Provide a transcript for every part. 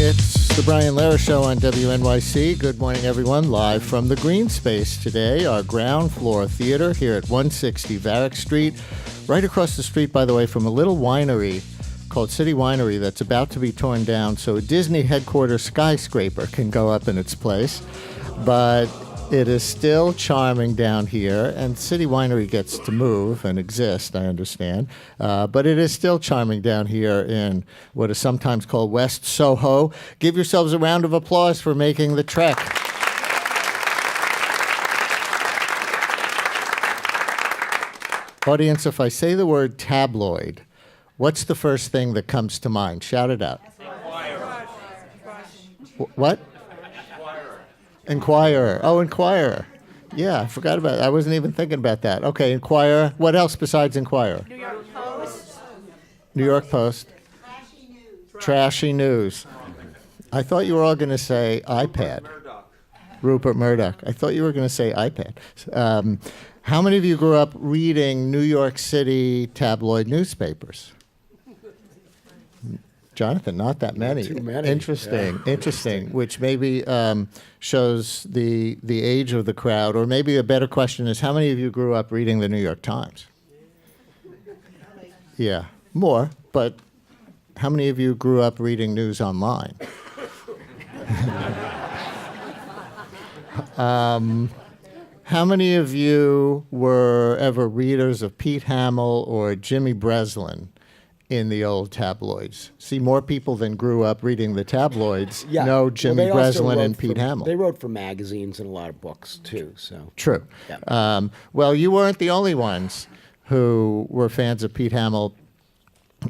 It's the Brian Lehrer Show on WNYC. Good morning, everyone. Live from the Greene Space today, our ground floor theater here at 160 Varick Street. Right across the street, by the way, from a little winery called City Winery that's about to be torn down so a Disney headquarters skyscraper can go up in its place. But it is still charming down here, and City Winery gets to move and exist, I understand. But it is still charming down here in what is sometimes called West Soho. Give yourselves a round of applause for making the trek. Audience, if I say the word tabloid, what's the first thing that comes to mind? Shout it out. Inquirer. What? Inquirer. Oh, Inquirer. Yeah, I forgot about it. I wasn't even thinking about that. Okay, Inquirer. What else besides Inquirer? New York Post. New York Post. Trashy news. Trashy news. I thought you were all going to say iPad. Rupert Murdoch. I thought you were going to say iPad. How many of you grew up reading New York City tabloid newspapers? Jonathan, not that many. Too many. Interesting, yeah. Interesting. Which maybe shows the age of the crowd, or maybe a better question is, how many of you grew up reading the New York Times? Yeah, more, but how many of you grew up reading news online? How many of you were ever readers of Pete Hamill or Jimmy Breslin in the old tabloids? See, more people than grew up reading the tabloids know Jimmy Breslin and Pete Hamill. They wrote for magazines and a lot of books, too. So True. Yeah. Well, you weren't the only ones who were fans of Pete Hamill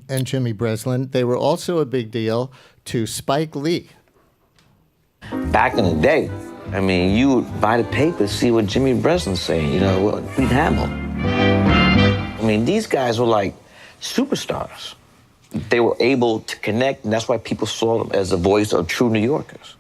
and Jimmy Breslin. They were also a big deal to Spike Lee. Back in the day, I mean, you would buy the paper to see what Jimmy Breslin's saying, you know, what Pete Hamill. I mean, these guys were like superstars. They were able to connect, and that's why people saw them as the voice of true New Yorkers.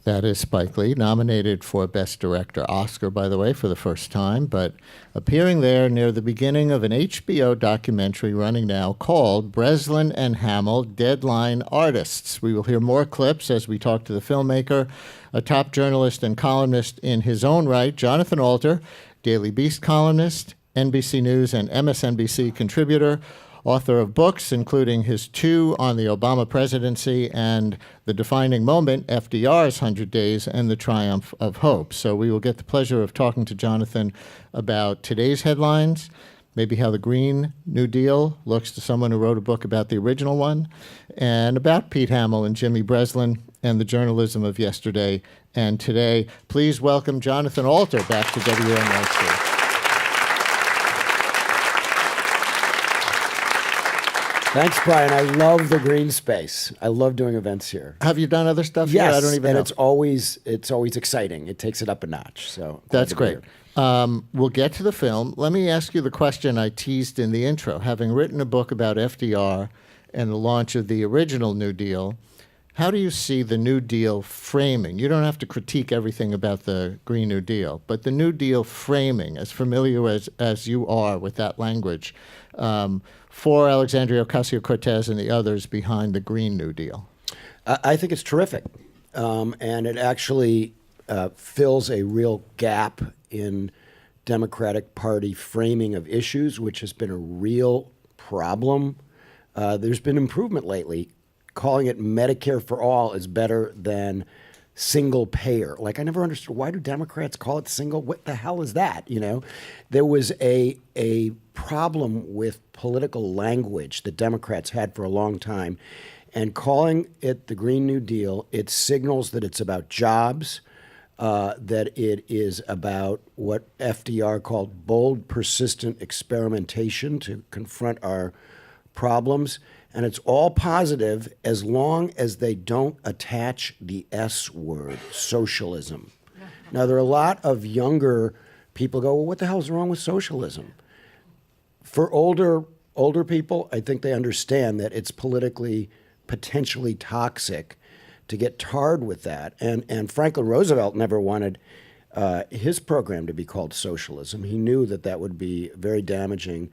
That is Spike Lee, nominated for Best Director Oscar, by the way, for the first time, but appearing there near the beginning of an HBO documentary running now called Breslin and Hamill, Deadline Artists. We will hear more clips as we talk to the filmmaker, a top journalist and columnist in his own right, Jonathan Alter, Daily Beast columnist, NBC News and MSNBC contributor, author of books, including his 2 on the Obama presidency and The Defining Moment, FDR's 100 Days, and The Triumph of Hope. So we will get the pleasure of talking to Jonathan about today's headlines, maybe how the Green New Deal looks to someone who wrote a book about the original one, and about Pete Hamill and Jimmy Breslin and the journalism of yesterday and today. Please welcome Jonathan Alter back to WNYC. Thanks, Brian. I love the Greene Space. I love doing events here. Have you done other stuff Yes, here? I don't even know. It's always exciting. It takes it up a notch. So That's great. We'll get to the film. Let me ask you the question I teased in the intro. Having written a book about FDR and the launch of the original New Deal, how do you see the New Deal framing? You don't have to critique everything about the Green New Deal, but the New Deal framing, as familiar as you are with that language, for Alexandria Ocasio-Cortez and the others behind the Green New Deal? I think it's terrific. And it actually fills a real gap in Democratic Party framing of issues, which has been a real problem. There's been improvement lately. Calling it Medicare for all is better than single payer. Like, I never understood, why do Democrats call it single? What the hell is that? You know, there was a problem with political language that Democrats had for a long time. And calling it the Green New Deal, it signals that it's about jobs, that it is about what FDR called bold, persistent experimentation to confront our problems. And it's all positive as long as they don't attach the S word, socialism. Now, there are a lot of younger people go, well, what the hell is wrong with socialism? For older people, I think they understand that it's politically potentially toxic to get tarred with that. And Franklin Roosevelt never wanted his program to be called socialism. He knew that that would be very damaging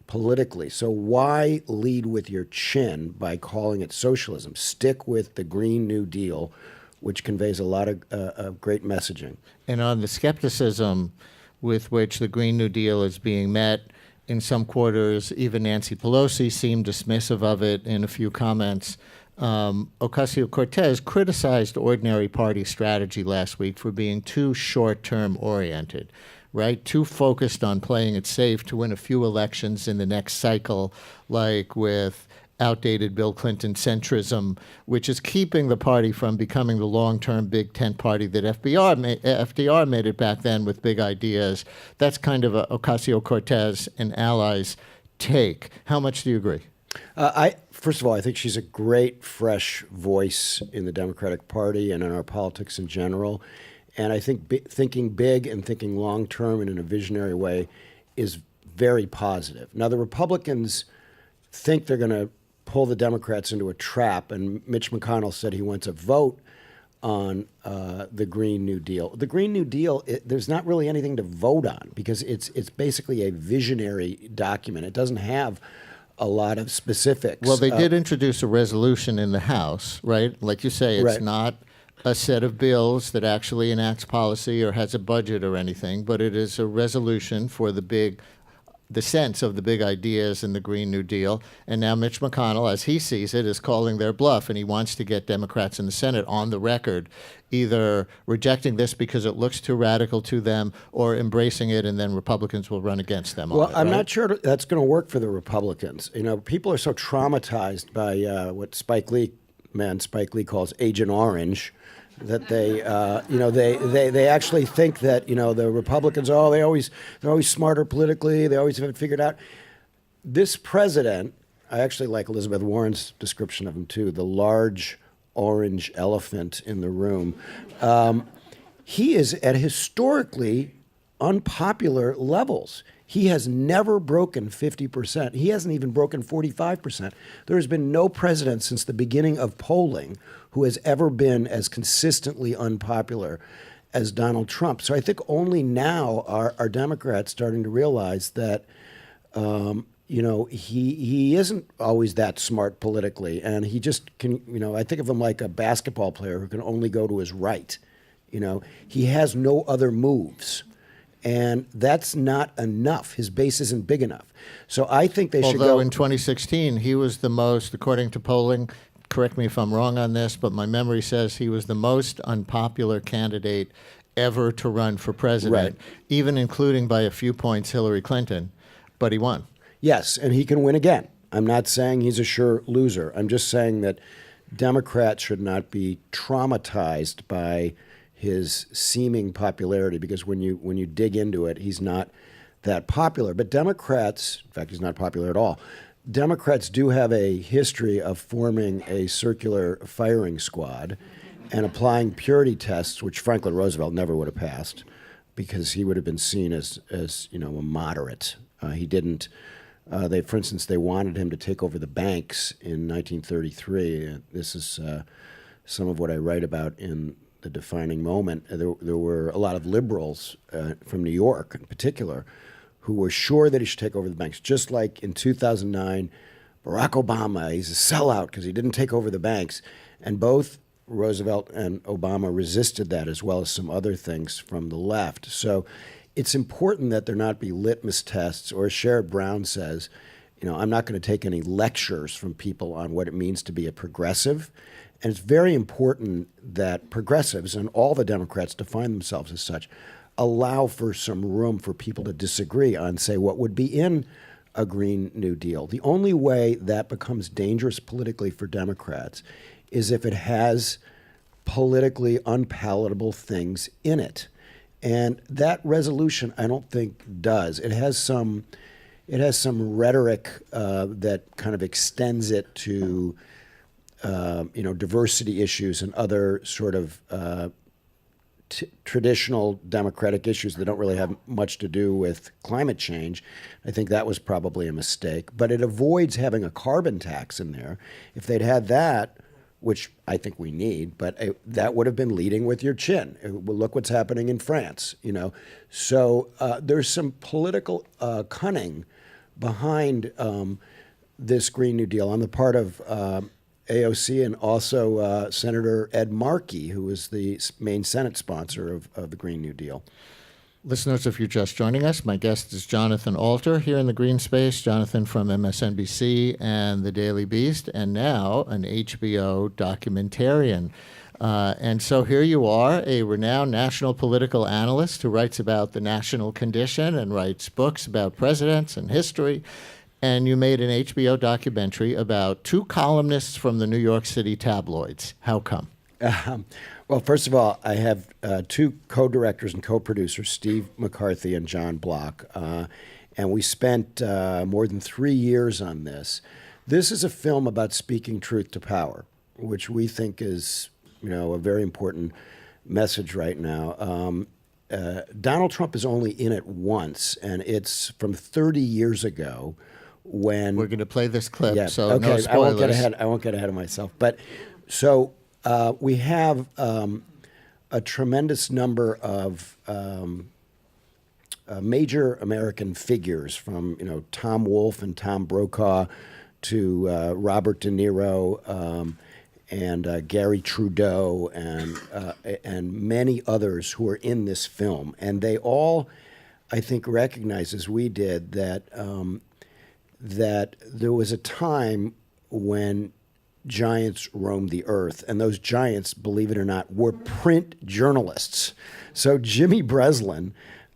politically. So why lead with your chin by calling it socialism? Stick with the Green New Deal, which conveys a lot of great messaging. And on the skepticism with which the Green New Deal is being met, in some quarters, even Nancy Pelosi seemed dismissive of it in a few comments. Ocasio-Cortez criticized ordinary party strategy last week for being too short-term oriented, right? Too focused on playing it safe to win a few elections in the next cycle, like with outdated Bill Clinton centrism, which is keeping the party from becoming the long-term big tent party that FDR made it back then with big ideas. That's kind of a Ocasio-Cortez and allies take. How much do you agree? First of all, I think she's a great, fresh voice in the Democratic Party and in our politics in general. And I think thinking big and thinking long-term and in a visionary way is very positive. Now, the Republicans think they're going to pull the Democrats into a trap, and Mitch McConnell said he wants a vote on the Green New Deal. The Green New Deal, there's not really anything to vote on because it's basically a visionary document. It doesn't have a lot of specifics. Well, they did introduce a resolution in the House, right? Like you say, it's Right. not a set of bills that actually enacts policy or has a budget or anything, but it is a resolution for the sense of the big ideas in the Green New Deal. And now Mitch McConnell, as he sees it, is calling their bluff, and he wants to get Democrats in the Senate on the record, either rejecting this because it looks too radical to them or embracing it, and then Republicans will run against them on Well, it, I'm right? not sure that's going to work for the Republicans. You know, people are so traumatized by what Spike Lee calls Agent Orange, that they actually think that, you know, the Republicans, they're always smarter politically, they always have it figured out. This president, I actually like Elizabeth Warren's description of him too, the large orange elephant in the room. He is at historically unpopular levels. He has never broken 50%. He hasn't even broken 45%. There has been no president since the beginning of polling who has ever been as consistently unpopular as Donald Trump. So I think only now are Democrats starting to realize that, he isn't always that smart politically. And he just can, I think of him like a basketball player who can only go to his right. He has no other moves. And that's not enough. His base isn't big enough. So I think they should go. Although in 2016, he was the most, according to polling, correct me if I'm wrong on this, but my memory says he was the most unpopular candidate ever to run for president, Right. even including by a few points Hillary Clinton, but he won. Yes, and he can win again. I'm not saying he's a sure loser. I'm just saying that Democrats should not be traumatized by his seeming popularity, because when you dig into it, he's not that popular. But Democrats, in fact, he's not popular at all. Democrats do have a history of forming a circular firing squad and applying purity tests, which Franklin Roosevelt never would have passed, because he would have been seen as a moderate. He didn't. For instance, they wanted him to take over the banks in 1933. This is some of what I write about in The Defining Moment. There were a lot of liberals from New York in particular who were sure that he should take over the banks. Just like in 2009, Barack Obama, he's a sellout because he didn't take over the banks. And both Roosevelt and Obama resisted that, as well as some other things from the left. So it's important that there not be litmus tests, or as Sherrod Brown says, I'm not going to take any lectures from people on what it means to be a progressive. And it's very important that progressives, and all the Democrats define themselves as such, allow for some room for people to disagree on, say, what would be in a Green New Deal. The only way that becomes dangerous politically for Democrats is if it has politically unpalatable things in it. And that resolution, I don't think, does. It has some rhetoric that kind of extends it to diversity issues and other sort of traditional democratic issues that don't really have much to do with climate change. I think that was probably a mistake. But it avoids having a carbon tax in there. If they'd had that, which I think we need, but that would have been leading with your chin. Look what's happening in France, So there's some political cunning behind this Green New Deal on the part of AOC and also Senator Ed Markey, who is the main Senate sponsor of the Green New Deal. Listeners, if you're just joining us, my guest is Jonathan Alter here in the Greene Space. Jonathan from MSNBC and The Daily Beast, and now an HBO documentarian. And so here you are, a renowned national political analyst who writes about the national condition and writes books about presidents and history. And you made an HBO documentary about two columnists from the New York City tabloids. How come? Well, first of all, I have two co-directors and co-producers, Steve McCarthy and John Block, and we spent more than 3 years on this. This is a film about speaking truth to power, which we think is, a very important message right now. Donald Trump is only in it once, and it's from 30 years ago when we're going to play this clip. Yeah, so okay, no spoilers. I won't get ahead of myself. But so. We have a tremendous number of major American figures, from Tom Wolfe and Tom Brokaw to Robert De Niro and Gary Trudeau and many others who are in this film, and they all, I think, recognize, as we did, that that there was a time when giants roamed the earth, and those giants, believe it or not, were print journalists. So Jimmy Breslin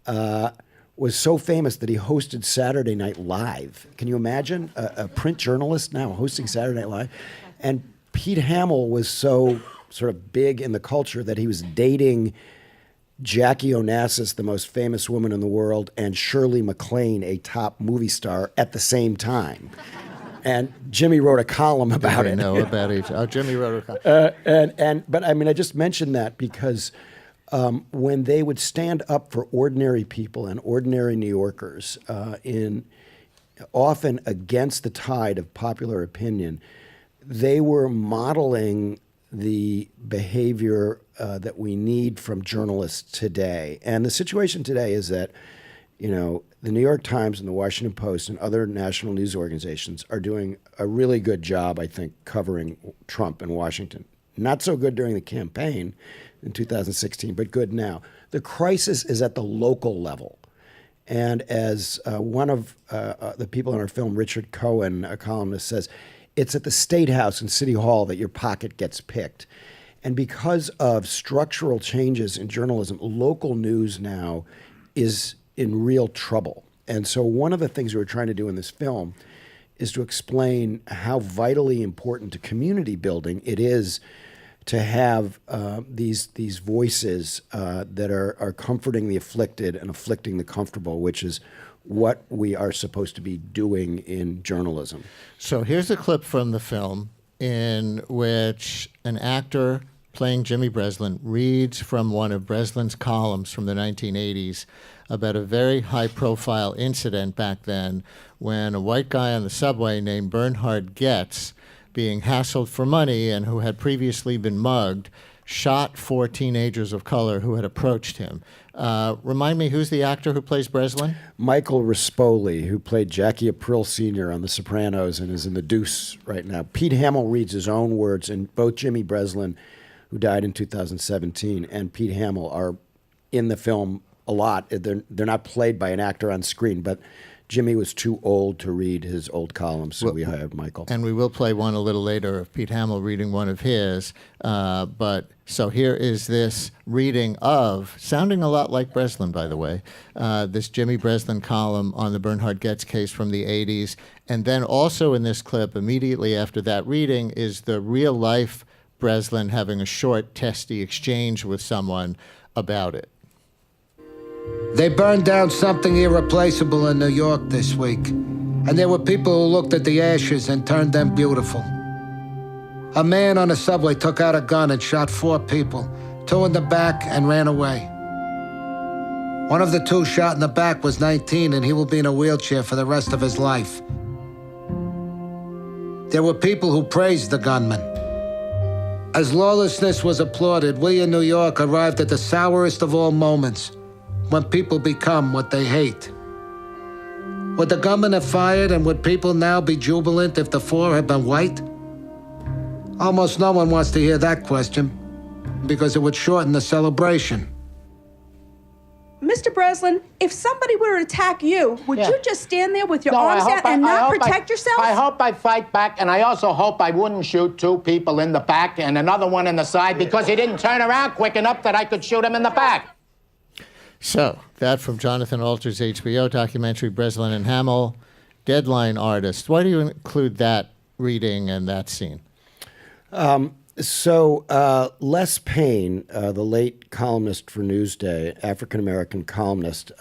was so famous that he hosted Saturday Night Live. Can you imagine a print journalist now hosting Saturday Night Live? And Pete Hamill was so sort of big in the culture that he was dating Jackie Onassis, the most famous woman in the world, and Shirley MacLaine, a top movie star, at the same time. And Jimmy wrote a column about it. Know about each. Oh, Jimmy wrote a column. But I mean, I just mentioned that because when they would stand up for ordinary people and ordinary New Yorkers, often against the tide of popular opinion, they were modeling the behavior that we need from journalists today. And the situation today is that, the New York Times and the Washington Post and other national news organizations are doing a really good job, I think, covering Trump in Washington. Not so good during the campaign in 2016, but good now. The crisis is at the local level. And as one of the people in our film, Richard Cohen, a columnist, says, it's at the State House and City Hall that your pocket gets picked. And because of structural changes in journalism, local news now is in real trouble. And so one of the things we were trying to do in this film is to explain how vitally important to community building it is to have these voices that are comforting the afflicted and afflicting the comfortable, which is what we are supposed to be doing in journalism. So here's a clip from the film in which an actor playing Jimmy Breslin reads from one of Breslin's columns from the 1980s about a very high-profile incident back then when a white guy on the subway named Bernhard Goetz, being hassled for money and who had previously been mugged, shot 4 teenagers of color who had approached him. Remind me, who's the actor who plays Breslin? Michael Rispoli, who played Jackie Aprile Sr. on The Sopranos and is in The Deuce right now. Pete Hamill reads his own words, and both Jimmy Breslin, who died in 2017, and Pete Hamill are in the film a lot. They're not played by an actor on screen, but Jimmy was too old to read his old columns, so we hired Michael. And we will play one a little later of Pete Hamill reading one of his. But so here is this reading of, sounding a lot like Breslin, by the way, this Jimmy Breslin column on the Bernhard Goetz case from the 80s. And then also in this clip, immediately after that reading, is the real-life Breslin having a short, testy exchange with someone about it. They burned down something irreplaceable in New York this week, and there were people who looked at the ashes and turned them beautiful. A man on a subway took out a gun and shot 4 people, 2 in the back, and ran away. One of the 2 shot in the back was 19, and he will be in a wheelchair for the rest of his life. There were people who praised the gunman. As lawlessness was applauded, we in New York arrived at the sourest of all moments, when people become what they hate. Would the gunman have fired, and would people now be jubilant if the four had been white? Almost no one wants to hear that question, because it would shorten the celebration. Mr. Breslin, if somebody were to attack you, would you just stand there with your arms out and not protect yourself? I hope I fight back, and I also hope I wouldn't shoot two people in the back and another one in the side because he didn't turn around quick enough that I could shoot him in the back. So, that from Jonathan Alter's HBO documentary, Breslin and Hamill, Deadline Artist. Why do you include that reading and that scene? Les Payne, the late columnist for Newsday, African-American columnist,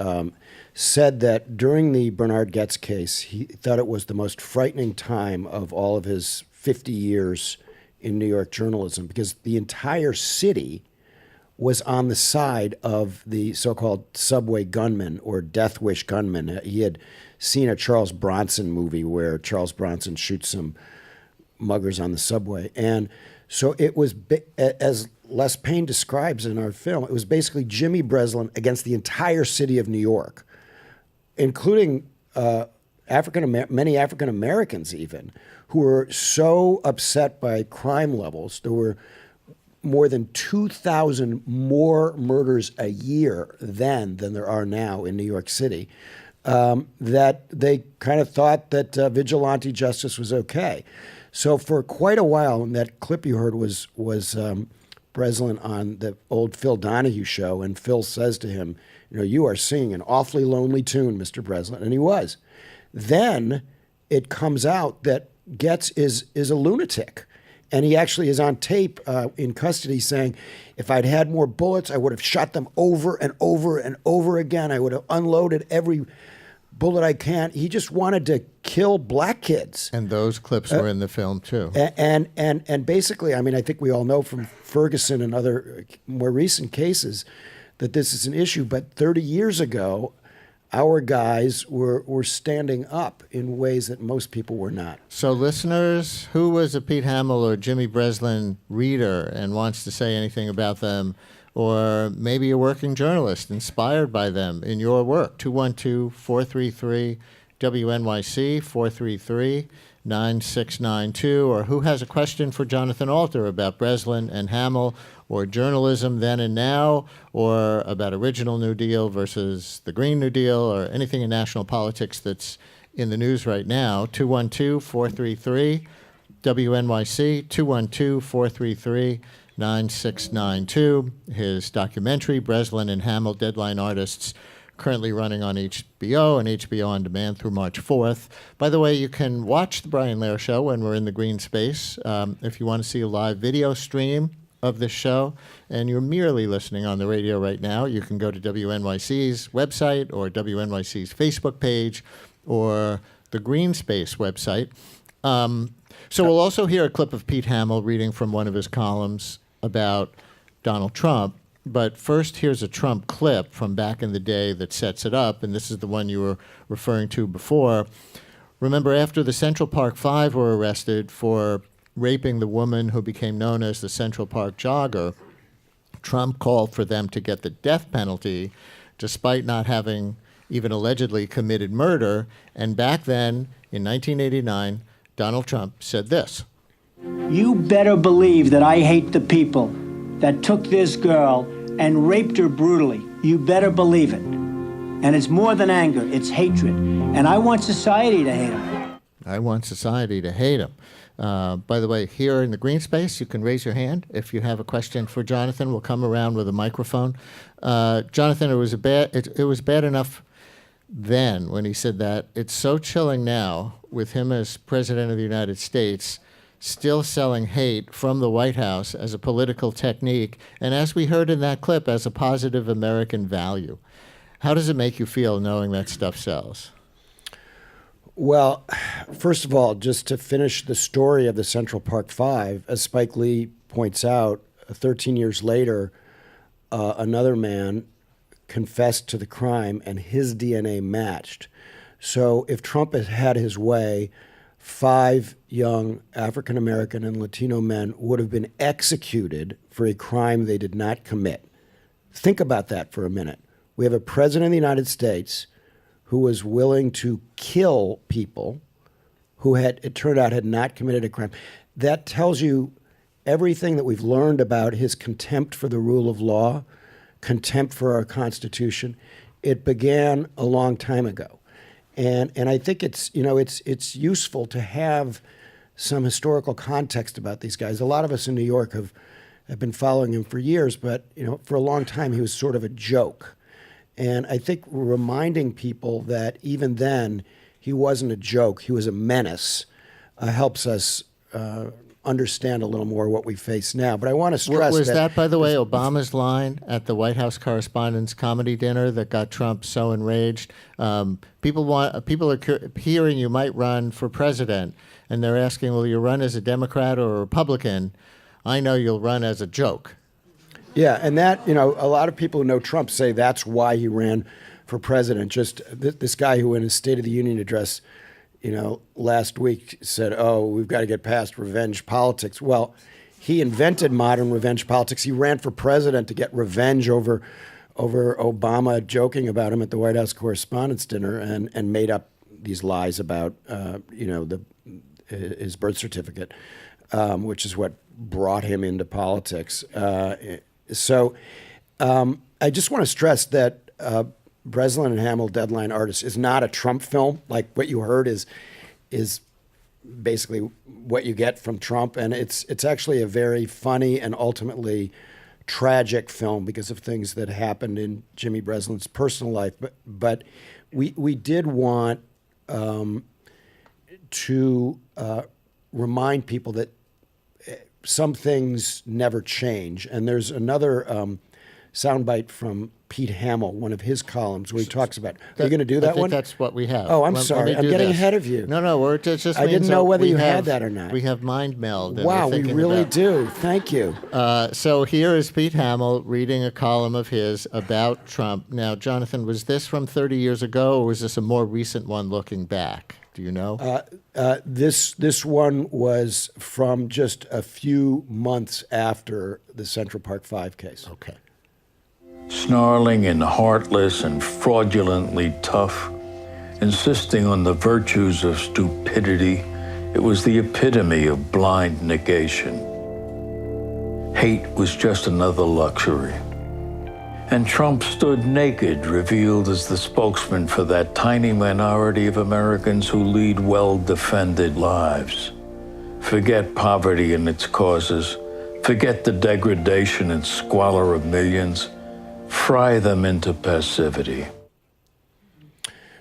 said that during the Bernard Goetz case, he thought it was the most frightening time of all of his 50 years in New York journalism because the entire city was on the side of the so-called subway gunman or death wish gunman. He had seen a Charles Bronson movie where Charles Bronson shoots some muggers on the subway. And so it was, as Les Payne describes in our film, it was basically Jimmy Breslin against the entire city of New York, including many African Americans even, who were so upset by crime levels. There were more than 2,000 more murders a year then than there are now in New York City, that they kind of thought that vigilante justice was okay. So for quite a while, and that clip you heard was Breslin on the old Phil Donahue show, and Phil says to him, you are singing an awfully lonely tune, Mr. Breslin, and he was. Then it comes out that Goetz is a lunatic. And he actually is on tape in custody saying, if I'd had more bullets, I would have shot them over and over and over again. I would have unloaded every bullet I can. He just wanted to kill black kids. And those clips were in the film, too. And basically, I mean, I think we all know from Ferguson and other more recent cases that this is an issue. But 30 years ago, our guys were standing up in ways that most people were not. So listeners, who was a Pete Hamill or Jimmy Breslin reader and wants to say anything about them, or maybe a working journalist inspired by them in your work, 212-433-WNYC, 433-9692, or who has a question for Jonathan Alter about Breslin and Hamill, or journalism then and now, or about original New Deal versus the Green New Deal, or anything in national politics that's in the news right now, 212-433-WNYC, 212-433-9692. His documentary, Breslin and Hamill, Deadline Artists, currently running on HBO and HBO On Demand through March 4th. By the way, you can watch the Brian Lehrer Show when we're in the Greene Space. If you want to see a live video stream of this show, and you're merely listening on the radio right now, you can go to WNYC's website or WNYC's Facebook page or the Greene Space website. So we'll also hear a clip of Pete Hamill reading from one of his columns about Donald Trump. But first, here's a Trump clip from back in the day that sets it up, and this is the one you were referring to before. Remember, after the Central Park Five were arrested for raping the woman who became known as the Central Park Jogger, Trump called for them to get the death penalty despite not having even allegedly committed murder. And back then, in 1989, Donald Trump said this. You better believe that I hate the people that took this girl and raped her brutally. You better believe it. And it's more than anger, it's hatred. And I want society to hate him. I want society to hate him. By the way, here in the Greene Space, you can raise your hand if you have a question for Jonathan. We'll come around with a microphone. Jonathan, it was bad enough then when he said that. It's so chilling now with him as President of the United States, still selling hate from the White House as a political technique, and as we heard in that clip, as a positive American value. How does it make you feel knowing that stuff sells? Well, first of all, just to finish the story of the Central Park Five, as Spike Lee points out, 13 years later, another man confessed to the crime and his DNA matched. So if Trump had had his way, 5 young African-American and Latino men would have been executed for a crime they did not commit. Think about that for a minute. We have a president of the United States who was willing to kill people who it turned out, had not committed a crime. That tells you everything that we've learned about his contempt for the rule of law, contempt for our Constitution. It began a long time ago. And I think it's useful to have some historical context about these guys. A lot of us in New York have been following him for years, but for a long time he was sort of a joke. And I think reminding people that even then he wasn't a joke, he was a menace, helps us understand a little more what we face now. But I want to stress was that, by the way, Obama's line at the White House Correspondents' Comedy Dinner that got Trump so enraged? People are hearing you might run for president, and they're asking, will you run as a Democrat or a Republican? I know you'll run as a joke. Yeah, and that, a lot of people who know Trump say that's why he ran for president. Just this guy who in his State of the Union address, last week said, oh, we've got to get past revenge politics. Well, he invented modern revenge politics. He ran for president to get revenge over Obama joking about him at the White House Correspondents' Dinner and made up these lies about, his birth certificate, which is what brought him into politics. So I just want to stress that Breslin and Hamill, Deadline Artists, is not a Trump film. Like what you heard is basically what you get from Trump, and it's actually a very funny and ultimately tragic film because of things that happened in Jimmy Breslin's personal life. But we did want to remind people that some things never change. And there's another soundbite from Pete Hamill, one of his columns, where he talks about. Are you going to do that I think one? That's what we have. Oh, I'm sorry. I'm getting ahead of you. No, we're just. I didn't know whether you had that or not. We have mind meld. And wow, we're we thinking really about, do. Thank you. So here is Pete Hamill reading a column of his about Trump. Now, Jonathan, was this from 30 years ago, or was this a more recent one looking back? Do you know? This one was from just a few months after the Central Park 5 case. Okay. Snarling and heartless and fraudulently tough, insisting on the virtues of stupidity, it was the epitome of blind negation. Hate was just another luxury. And Trump stood naked, revealed as the spokesman for that tiny minority of Americans who lead well-defended lives. Forget poverty and its causes. Forget the degradation and squalor of millions. Fry them into passivity.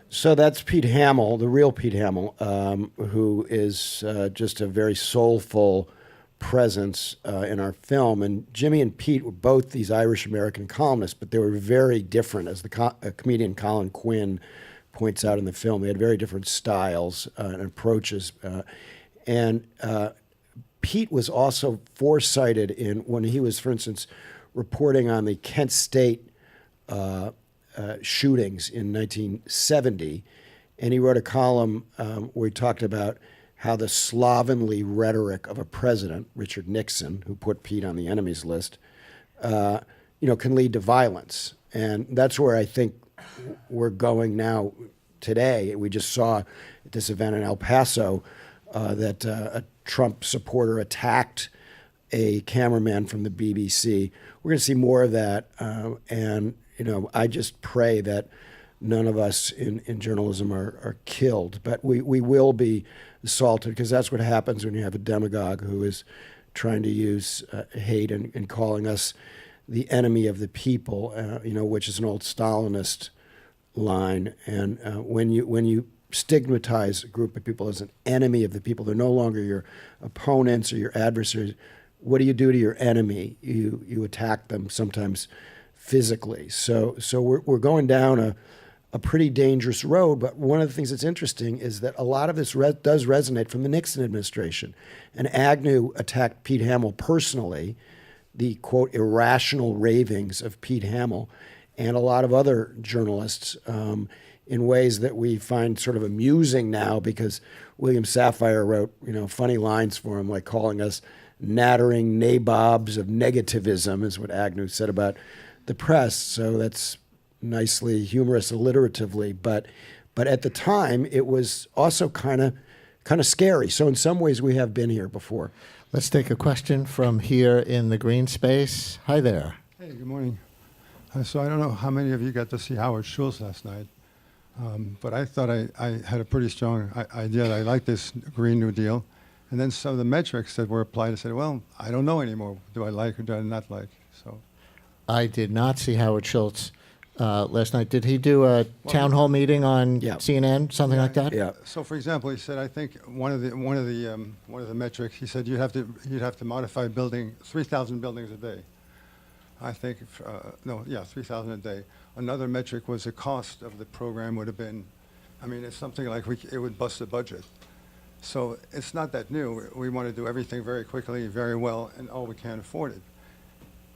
So that's Pete Hamill, the real Pete Hamill, who is just a very soulful presence in our film. And Jimmy and Pete were both these Irish-American columnists, but they were very different, as the comedian Colin Quinn points out in the film. They had very different styles and approaches. And Pete was also foresighted in when he was, for instance, reporting on the Kent State shootings in 1970. And he wrote a column where he talked about how the slovenly rhetoric of a president, Richard Nixon, who put Pete on the enemies list, can lead to violence. And that's where I think we're going now today. We just saw at this event in El Paso that a Trump supporter attacked a cameraman from the BBC. We're going to see more of that. And I just pray that none of us in journalism are killed, but we will be assaulted, because that's what happens when you have a demagogue who is trying to use hate and calling us the enemy of the people, which is an old Stalinist line. And when you stigmatize a group of people as an enemy of the people, they're no longer your opponents or your adversaries. What do you do to your enemy? You attack them, sometimes physically. So we're going down a pretty dangerous road. But one of the things that's interesting is that a lot of this does resonate from the Nixon administration. And Agnew attacked Pete Hamill personally, the, quote, irrational ravings of Pete Hamill, and a lot of other journalists in ways that we find sort of amusing now, because William Safire wrote, funny lines for him, like calling us nattering nabobs of negativism, is what Agnew said about the press. So that's nicely humorous alliteratively, but But at the time, it was also kind of scary. So in some ways, we have been here before. Let's take a question from here in the Greene Space. Hi there. Hey, good morning. So I don't know how many of you got to see Howard Schultz last night, but I thought I had a pretty strong idea that I like this Green New Deal. And then some of the metrics that were applied, I said, well, I don't know anymore. Do I like or do I not like? So I did not see Howard Schultz last night. Did he do a town hall meeting on CNN, something like that? Yeah. So, for example, he said, I think one of the metrics, he said you'd have to modify 3,000 buildings a day. I think 3,000 a day. Another metric was the cost of the program would have been, I mean, it's something like it would bust the budget. So it's not that new. We want to do everything very quickly, very well, and we can't afford it.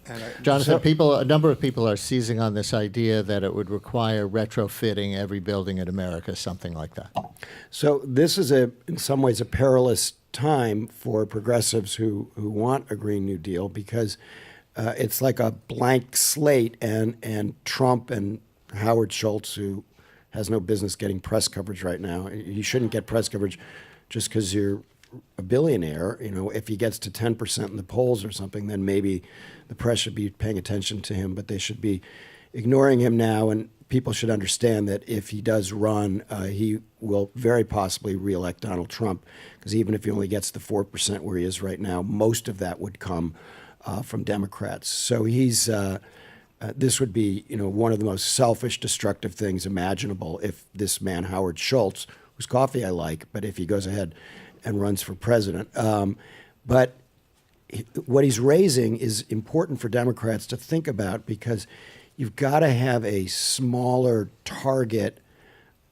And Jonathan, a number of people are seizing on this idea that it would require retrofitting every building in America, something like that. So this is in some ways a perilous time for progressives who want a Green New Deal, because it's like a blank slate, and Trump and Howard Schultz, who has no business getting press coverage right now. You shouldn't get press coverage just because you're a billionaire. You know, if he gets to 10% in the polls or something, then maybe the press should be paying attention to him, but they should be ignoring him now. And people should understand that if he does run, he will very possibly reelect Donald Trump, because even if he only gets the 4% where he is right now, most of that would come from Democrats. So this would be, one of the most selfish, destructive things imaginable if this man, Howard Schultz, whose coffee I like, but if he goes ahead and runs for president. But what he's raising is important for Democrats to think about, because you've got to have a smaller target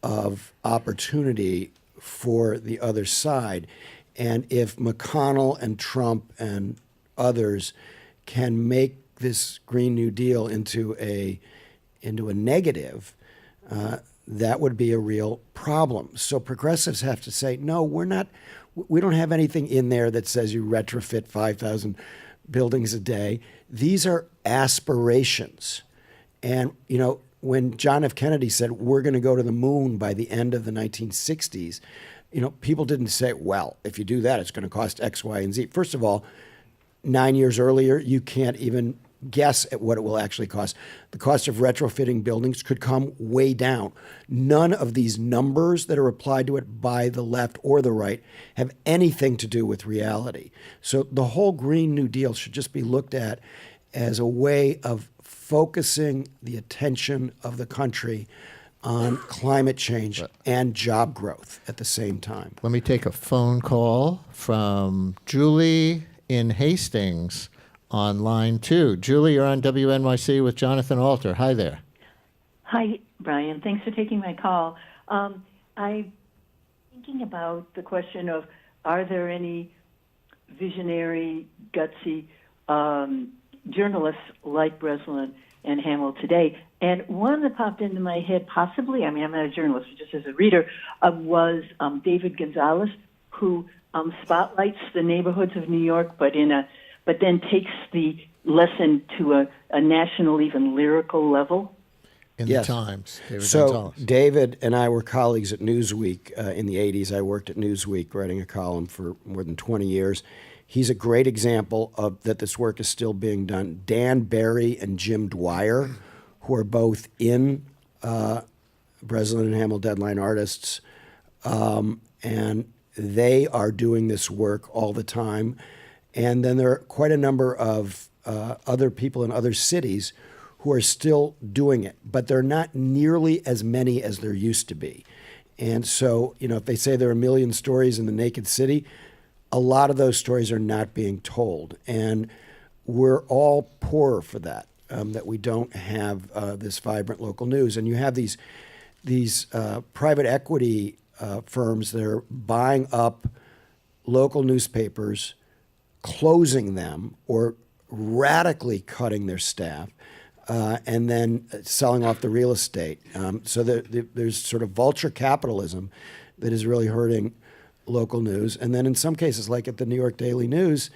of opportunity for the other side. And if McConnell and Trump and others can make this Green New Deal into a negative, that would be a real problem. So progressives have to say, no, we don't have anything in there that says you retrofit 5,000 buildings a day. These are aspirations. And, when John F. Kennedy said, we're going to go to the moon by the end of the 1960s, people didn't say, well, if you do that, it's going to cost X, Y, and Z. First of all, 9 years earlier, you can't even guess at what it will actually cost. The cost of retrofitting buildings could come way down. None of these numbers that are applied to it by the left or the right have anything to do with reality. So the whole Green New Deal should just be looked at as a way of focusing the attention of the country on climate change and job growth at the same time. Let me take a phone call from Julie in Hastings on line 2. Julie, you're on WNYC with Jonathan Alter. Hi there. Hi, Brian. Thanks for taking my call. I'm thinking about the question of, are there any visionary, gutsy journalists like Breslin and Hamill today? And one that popped into my head, possibly, I'm not a journalist, just as a reader, was David Gonzalez, who spotlights the neighborhoods of New York, but then takes the lesson to a national, even lyrical level. In the Times, David So Gonzalez. David and I were colleagues at Newsweek in the 80s. I worked at Newsweek writing a column for more than 20 years. He's a great example of that this work is still being done. Dan Barry and Jim Dwyer, who are both in Breslin and Hamill Deadline artists, and they are doing this work all the time. And then there are quite a number of other people in other cities who are still doing it, but they're not nearly as many as there used to be. And so, if they say there are a million stories in the naked city, a lot of those stories are not being told. And we're all poorer for that, that we don't have this vibrant local news. And you have these private equity firms that are buying up local newspapers, closing them or radically cutting their staff, and then selling off the real estate. So there's sort of vulture capitalism that is really hurting local news. And then in some cases, like at the New York Daily News,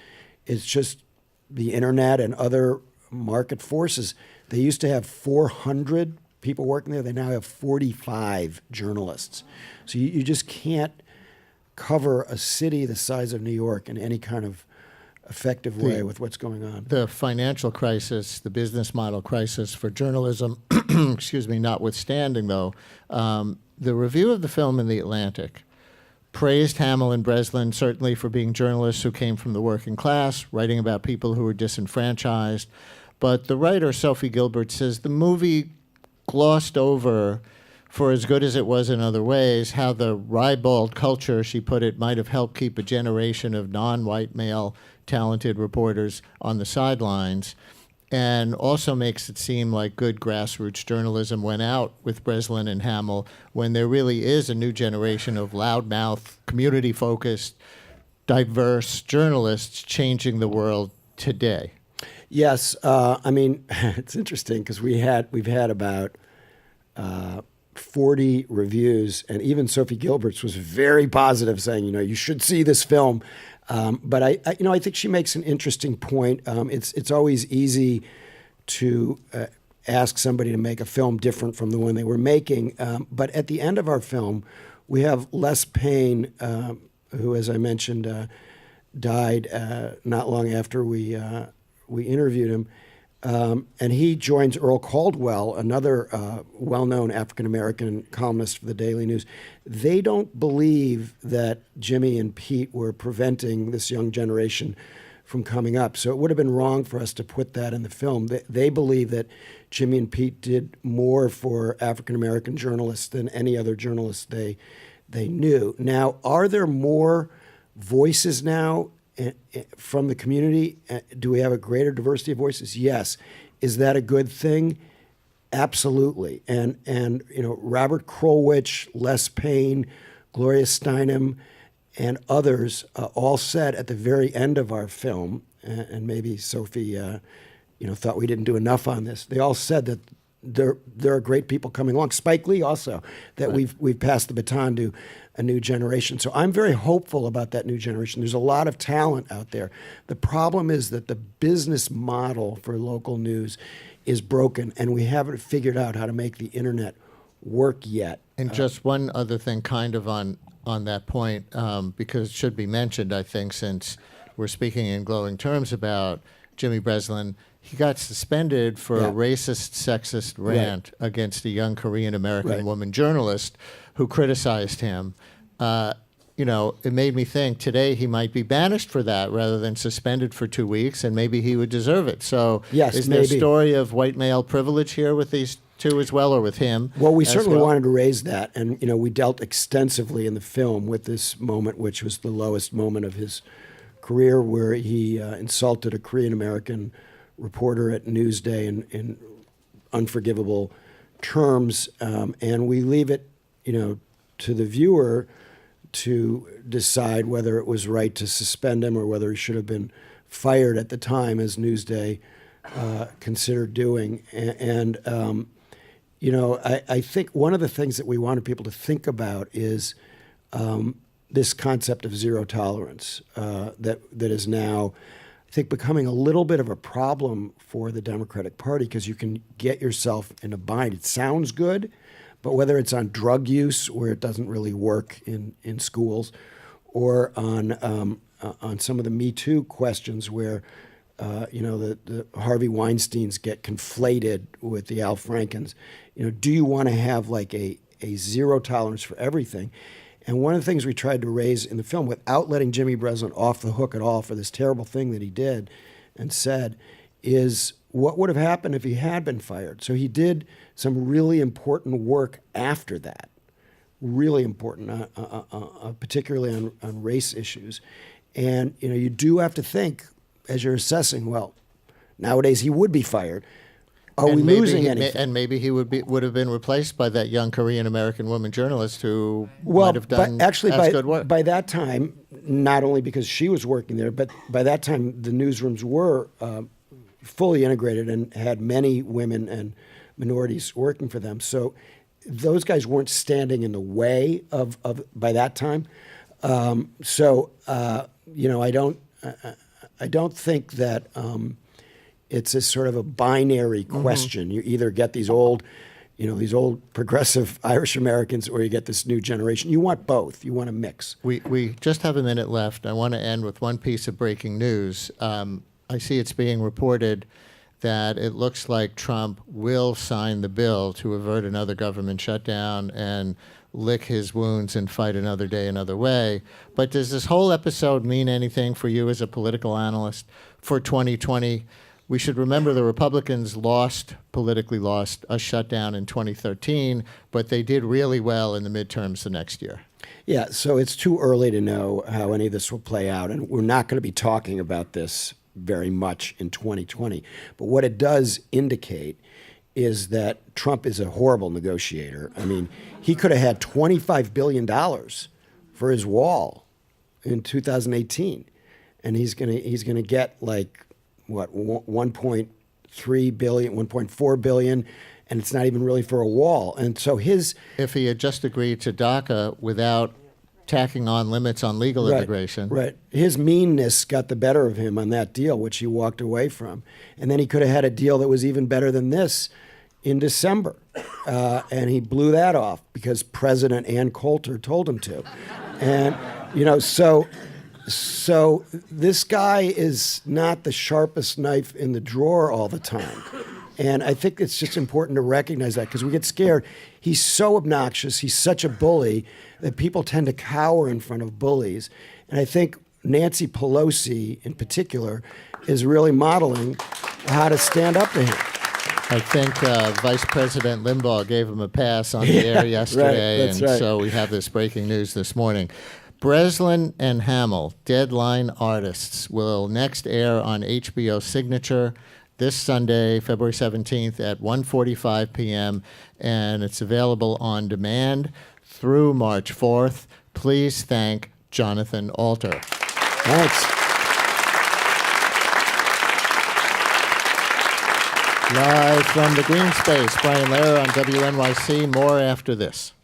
it's just the internet and other market forces. They used to have 400 people working there. They now have 45 journalists. So you just can't cover a city the size of New York in any kind of effective way with what's going on. The financial crisis, the business model crisis for journalism, excuse me, notwithstanding, though, the review of the film in The Atlantic praised Hamill and Breslin certainly for being journalists who came from the working class, writing about people who were disenfranchised. But the writer, Sophie Gilbert, says the movie glossed over, for as good as it was in other ways, how the ribald culture, she put it, might have helped keep a generation of non-white male talented reporters on the sidelines, and also makes it seem like good grassroots journalism went out with Breslin and Hamill when there really is a new generation of loudmouth, community-focused, diverse journalists changing the world today. Yes, I mean, it's interesting because we've had about 40 reviews, and even Sophie Gilbert's was very positive, saying, you should see this film. But I think she makes an interesting point. It's always easy to ask somebody to make a film different from the one they were making. But at the end of our film, we have Les Payne, who, as I mentioned, died not long after we interviewed him. And he joins Earl Caldwell, another well-known African-American columnist for the Daily News. They don't believe that Jimmy and Pete were preventing this young generation from coming up. So it would have been wrong for us to put that in the film. They believe that Jimmy and Pete did more for African-American journalists than any other journalists they knew. Now, are there more voices now from the community? Do we have a greater diversity of voices? Yes. Is that a good thing? Absolutely. And Robert Krulwich, Les Payne, Gloria Steinem, and others all said at the very end of our film, and maybe Sophie thought we didn't do enough on this. They all said that there are great people coming along. Spike Lee also, that right. we've passed the baton to a new generation. So I'm very hopeful about that new generation. There's a lot of talent out there. The problem is that the business model for local news is broken, and we haven't figured out how to make the internet work yet. And just one other thing kind of on that point, because it should be mentioned, I think, since we're speaking in glowing terms about Jimmy Breslin, he got suspended for a racist, sexist rant against a young Korean-American woman journalist who criticized him. It made me think today he might be banished for that rather than suspended for 2 weeks, and maybe he would deserve it. So is there a story of white male privilege here with these two as well, or with him? Well, we certainly wanted to raise that, and we dealt extensively in the film with this moment, which was the lowest moment of his career, where he insulted a Korean-American reporter at Newsday in unforgivable terms, and we leave it, to the viewer to decide whether it was right to suspend him or whether he should have been fired at the time, as Newsday considered doing. And I think one of the things that we wanted people to think about is this concept of zero tolerance that is now, I think, becoming a little bit of a problem for the Democratic Party, because you can get yourself in a bind. It sounds good, but whether it's on drug use, where it doesn't really work in schools, or on some of the Me Too questions where the Harvey Weinsteins get conflated with the Al Frankens. Do you want to have like a zero tolerance for everything? And one of the things we tried to raise in the film, without letting Jimmy Breslin off the hook at all for this terrible thing that he did and said, is what would have happened if he had been fired. So he did some really important work after that, really important, particularly on race issues. And you do have to think, as you're assessing, well, nowadays he would be fired. Are we losing anything? And maybe he would have been replaced by that young Korean-American woman journalist who might have done good work. By that time, not only because she was working there, but by that time the newsrooms were fully integrated and had many women and minorities working for them. So those guys weren't standing in the way of by that time. I don't think that it's a sort of a binary question. You either get these old these old progressive Irish Americans, or you get this new generation. You want both. You want a mix. We just have a minute left. I want to end with one piece of breaking news. I see it's being reported that it looks like Trump will sign the bill to avert another government shutdown and lick his wounds and fight another day another way. But does this whole episode mean anything for you as a political analyst for 2020? We should remember the Republicans politically lost a shutdown in 2013, but they did really well in the midterms the next year. Yeah, so it's too early to know how any of this will play out, and we're not going to be talking about this very much in 2020. But what it does indicate is that Trump is a horrible negotiator. I mean, he could have had $25 billion for his wall in 2018, and he's gonna get like what 1.3 billion, 1.4 billion, and it's not even really for a wall. And so if he had just agreed to DACA without tacking on limits on legal immigration. Right. His meanness got the better of him on that deal, which he walked away from. And then he could have had a deal that was even better than this in December. And he blew that off because President Ann Coulter told him to. And, so this guy is not the sharpest knife in the drawer all the time. And I think it's just important to recognize that because we get scared. He's so obnoxious. He's such a bully that people tend to cower in front of bullies. And I think Nancy Pelosi, in particular, is really modeling how to stand up to him. I think Vice President Limbaugh gave him a pass on the air yesterday, so we have this breaking news this morning. Breslin and Hamill, Deadline Artists, will next air on HBO Signature this Sunday, February 17th at 1:45 p.m., and it's available on demand through March 4th. Please thank Jonathan Alter. Thanks. Live from the Greene Space, Brian Lehrer on WNYC. More after this.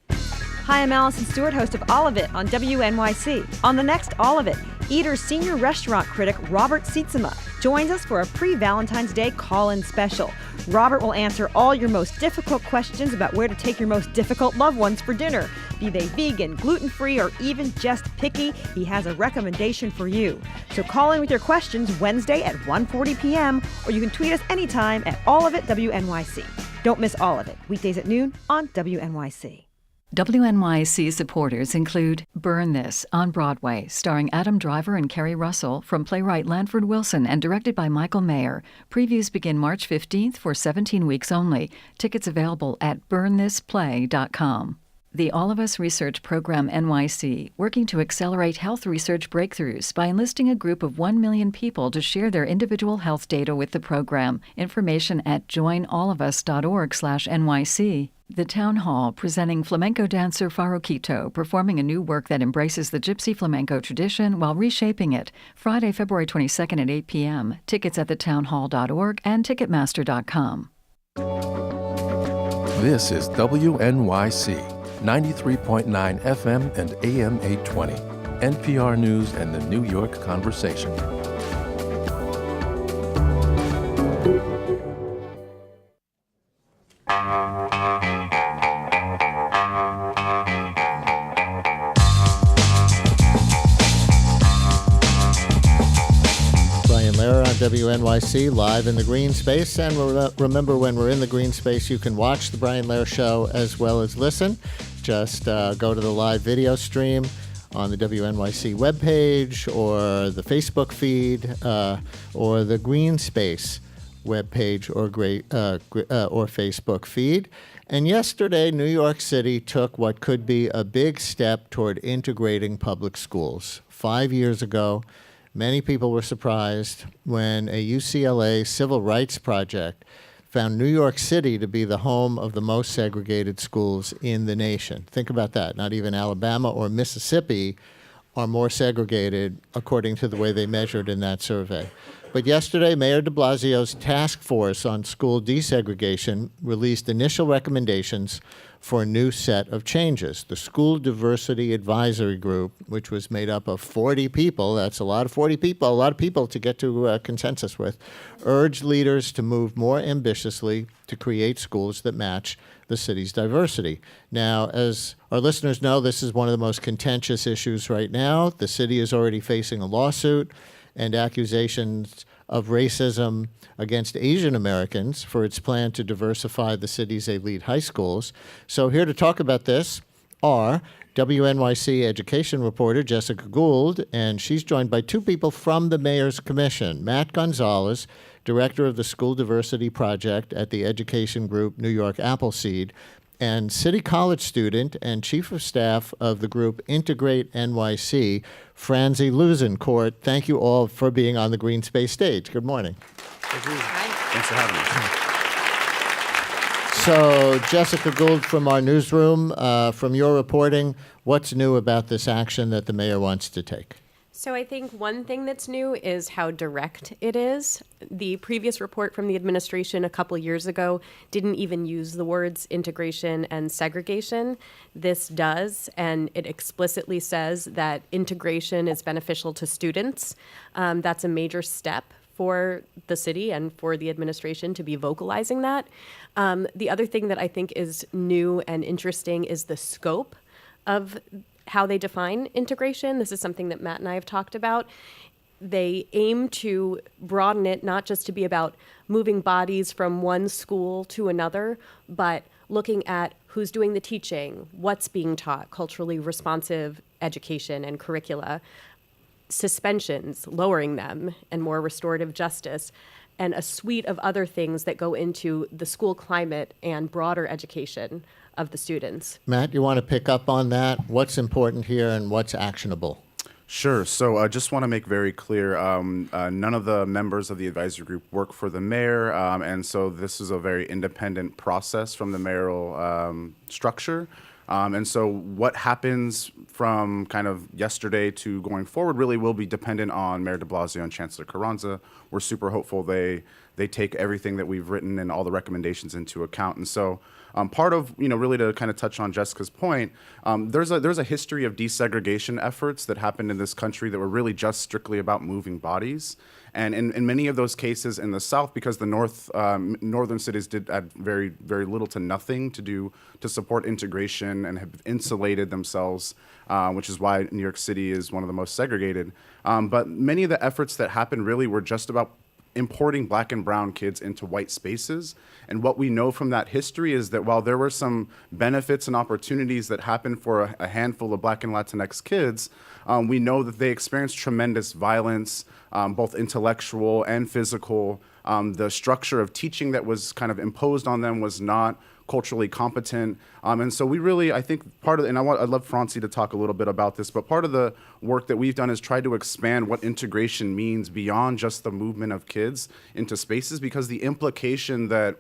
Hi, I'm Allison Stewart, host of All of It on WNYC. On the next All of It, Eater's senior restaurant critic Robert Sietsema joins us for a pre-Valentine's Day call-in special. Robert will answer all your most difficult questions about where to take your most difficult loved ones for dinner. Be they vegan, gluten-free, or even just picky, he has a recommendation for you. So call in with your questions Wednesday at 1:40 p.m., or you can tweet us anytime at AllOfItWNYC. Don't miss All of It, weekdays at noon on WNYC. WNYC supporters include Burn This on Broadway, starring Adam Driver and Kerry Russell, from playwright Lanford Wilson and directed by Michael Mayer. Previews begin March 15th for 17 weeks only. Tickets available at burnthisplay.com. The All of Us Research Program NYC, working to accelerate health research breakthroughs by enlisting a group of 1 million people to share their individual health data with the program. Information at joinallofus.org/NYC. The Town Hall, presenting flamenco dancer Farokito, performing a new work that embraces the gypsy flamenco tradition while reshaping it. Friday, February 22nd at 8 p.m. Tickets at thetownhall.org and Ticketmaster.com. This is WNYC, 93.9 FM and AM 820. NPR News and the New York Conversation. WNYC, live in the Greene Space. And remember, when we're in the Greene Space, you can watch the Brian Lehrer Show as well as listen. Just go to the live video stream on the WNYC webpage or the Facebook feed or the Greene Space webpage or Facebook feed. And yesterday, New York City took what could be a big step toward integrating public schools. 5 years ago, many people were surprised when a UCLA civil rights project found New York City to be the home of the most segregated schools in the nation. Think about that. Not even Alabama or Mississippi are more segregated according to the way they measured in that survey. But yesterday, Mayor de Blasio's task force on school desegregation released initial recommendations for a new set of changes. The School Diversity Advisory Group, which was made up of 40 people, that's a lot of 40 people, a lot of people to get to a consensus with, urged leaders to move more ambitiously to create schools that match the city's diversity. Now, as our listeners know, this is one of the most contentious issues right now. The city is already facing a lawsuit and accusations of racism against Asian Americans for its plan to diversify the city's elite high schools. So here to talk about this are WNYC education reporter Jessica Gould, and she's joined by two people from the Mayor's Commission, Matt Gonzalez, director of the School Diversity Project at the education group New York Appleseed, and City College student and chief of staff of the group Integrate NYC, Franzi Luzencourt. Thank you all for being on the Greene Space stage. Good morning. Thanks for having us. So, Jessica Gould from our newsroom, from your reporting, what's new about this action that the mayor wants to take? So I think one thing that's new is how direct it is. The previous report from the administration a couple years ago didn't even use the words integration and segregation. This does, and it explicitly says that integration is beneficial to students. That's a major step for the city and for the administration to be vocalizing that. The other thing that I think is new and interesting is the scope of how they define integration. This is something that Matt and I have talked about. They aim to broaden it not just to be about moving bodies from one school to another, but looking at who's doing the teaching, what's being taught, culturally responsive education and curricula, suspensions, lowering them, and more restorative justice, and a suite of other things that go into the school climate and broader education of the students. Matt, you want to pick up on that? What's important here and what's actionable? Sure. So I just want to make very clear, none of the members of the advisory group work for the mayor, and so this is a very independent process from the mayoral structure. And so what happens from kind of yesterday to going forward really will be dependent on Mayor de Blasio and Chancellor Carranza. We're super hopeful they take everything that we've written and all the recommendations into account. And so part of, really to kind of touch on Jessica's point, there's a history of desegregation efforts that happened in this country that were really just strictly about moving bodies. And in many of those cases in the South, because the northern cities did add very, very little to nothing to support integration and have insulated themselves, which is why New York City is one of the most segregated. But many of the efforts that happened really were just about importing black and brown kids into white spaces. And what we know from that history is that while there were some benefits and opportunities that happened for a handful of black and Latinx kids, we know that they experienced tremendous violence, both intellectual and physical. The structure of teaching that was kind of imposed on them was not culturally competent. And so we really, I think part of, and I'd love Franzi to talk a little bit about this, but part of the work that we've done is try to expand what integration means beyond just the movement of kids into spaces, because the implication that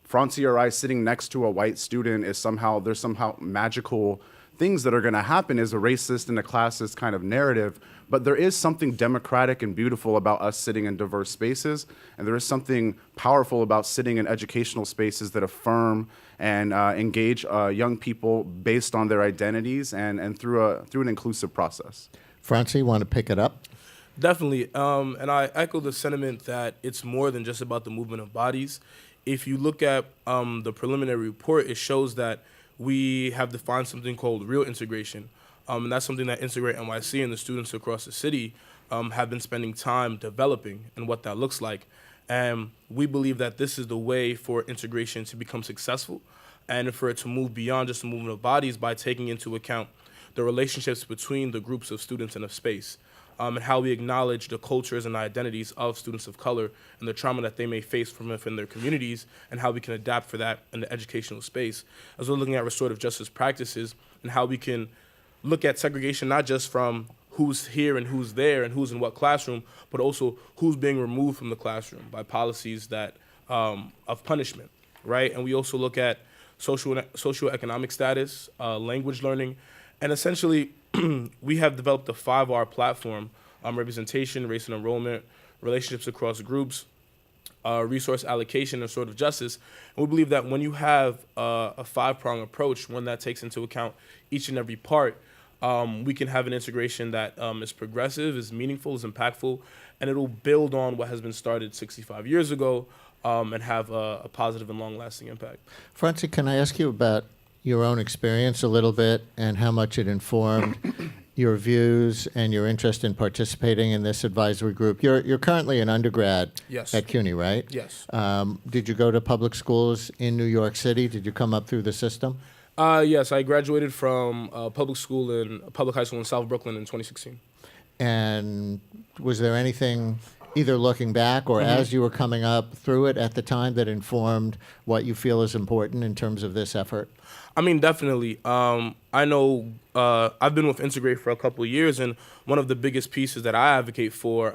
Franzi or I sitting next to a white student is there's somehow magical things that are going to happen is a racist and a classist kind of narrative. But there is something democratic and beautiful about us sitting in diverse spaces, and there is something powerful about sitting in educational spaces that affirm and engage young people based on their identities and through an inclusive process. Franzi, you want to pick it up? Definitely, and I echo the sentiment that it's more than just about the movement of bodies. If you look at the preliminary report, it shows that we have defined something called real integration. And that's something that Integrate NYC and the students across the city have been spending time developing and what that looks like. And we believe that this is the way for integration to become successful and for it to move beyond just the movement of bodies by taking into account the relationships between the groups of students and of space, and how we acknowledge the cultures and identities of students of color and the trauma that they may face from within their communities, and how we can adapt for that in the educational space, as well as looking at restorative justice practices and how we can look at segregation not just from who's here and who's there and who's in what classroom, but also who's being removed from the classroom by policies that of punishment, right? And we also look at socioeconomic status, language learning, and essentially we have developed a 5R platform: representation, race and enrollment, relationships across groups, resource allocation, and restorative justice. And we believe that when you have a 5-prong approach, one that takes into account each and every part, we can have an integration that is progressive, is meaningful, is impactful, and it'll build on what has been started 65 years ago and have a positive and long-lasting impact. Francie, can I ask you about your own experience a little bit and how much it informed your views and your interest in participating in this advisory group? You're currently an undergrad Yes. at CUNY, right? Yes. Did you go to public schools in New York City? Did you come up through the system? Yes, I graduated from public high school in South Brooklyn in 2016. And was there anything, either looking back or as you were coming up through it at the time, that informed what you feel is important in terms of this effort? I mean, definitely. I know I've been with Integrate for a couple of years, and one of the biggest pieces that I advocate for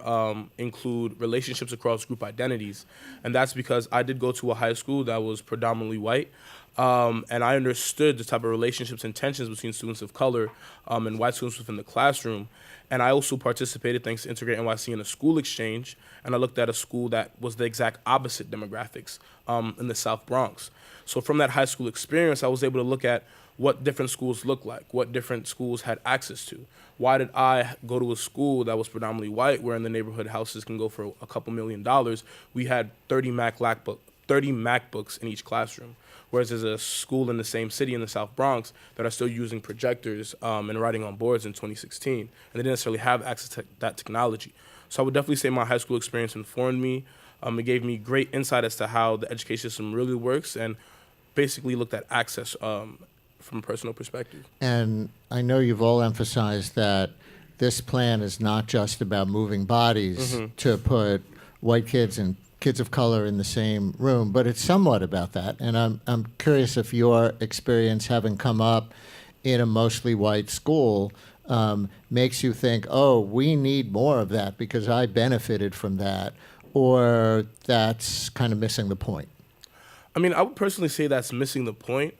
include relationships across group identities. And that's because I did go to a high school that was predominantly white, and I understood the type of relationships and tensions between students of color and white students within the classroom. And I also participated, thanks to Integrate NYC, in a school exchange, and I looked at a school that was the exact opposite demographics in the South Bronx. So from that high school experience, I was able to look at what different schools look like, what different schools had access to. Why did I go to a school that was predominantly white, where in the neighborhood houses can go for a couple $1 million? We had 30 MacBooks in each classroom, whereas there's a school in the same city in the South Bronx that are still using projectors and writing on boards in 2016, and they didn't necessarily have access to that technology. So I would definitely say my high school experience informed me. It gave me great insight as to how the education system really works, and basically looked at access from a personal perspective. And I know you've all emphasized that this plan is not just about moving bodies to put white kids and kids of color in the same room, but it's somewhat about that. And I'm curious if your experience, having come up in a mostly white school, makes you think, oh, we need more of that because I benefited from that, or that's kind of missing the point. I mean, I would personally say that's missing the point,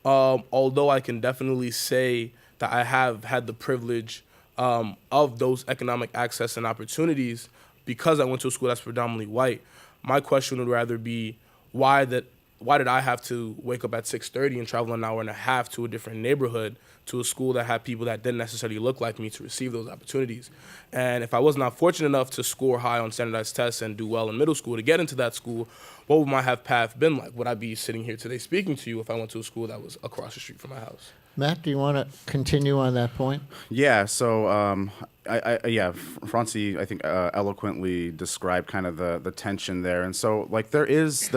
although I can definitely say that I have had the privilege of those economic access and opportunities because I went to a school that's predominantly white. My question would rather be, why did I have to wake up at 6:30 and travel an hour and a half to a different neighborhood, to a school that had people that didn't necessarily look like me, to receive those opportunities? And if I was not fortunate enough to score high on standardized tests and do well in middle school to get into that school, what would my path been like? Would I be sitting here today speaking to you if I went to a school that was across the street from my house? Matt, do you want to continue on that point? Yeah, so Francie, I think, eloquently described kind of the tension there. And so, like, there's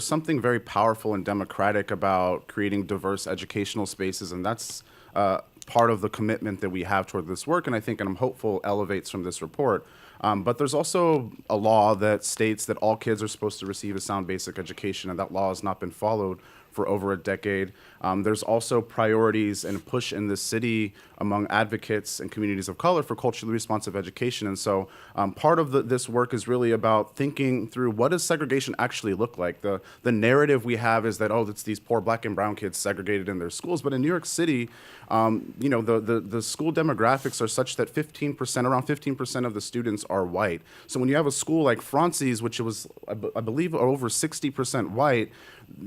something very powerful and democratic about creating diverse educational spaces, and that's part of the commitment that we have toward this work, and I think, and I'm hopeful, elevates from this report. But there's also a law that states that all kids are supposed to receive a sound basic education, and that law has not been followed for over a decade. There's also priorities and push in the city among advocates and communities of color for culturally responsive education. And so part of this work is really about thinking through, what does segregation actually look like? The narrative we have is that, oh, it's these poor black and brown kids segregated in their schools. But in New York City, the school demographics are such that around 15% of the students are white. So when you have a school like Francie's, which was, I believe, over 60% white,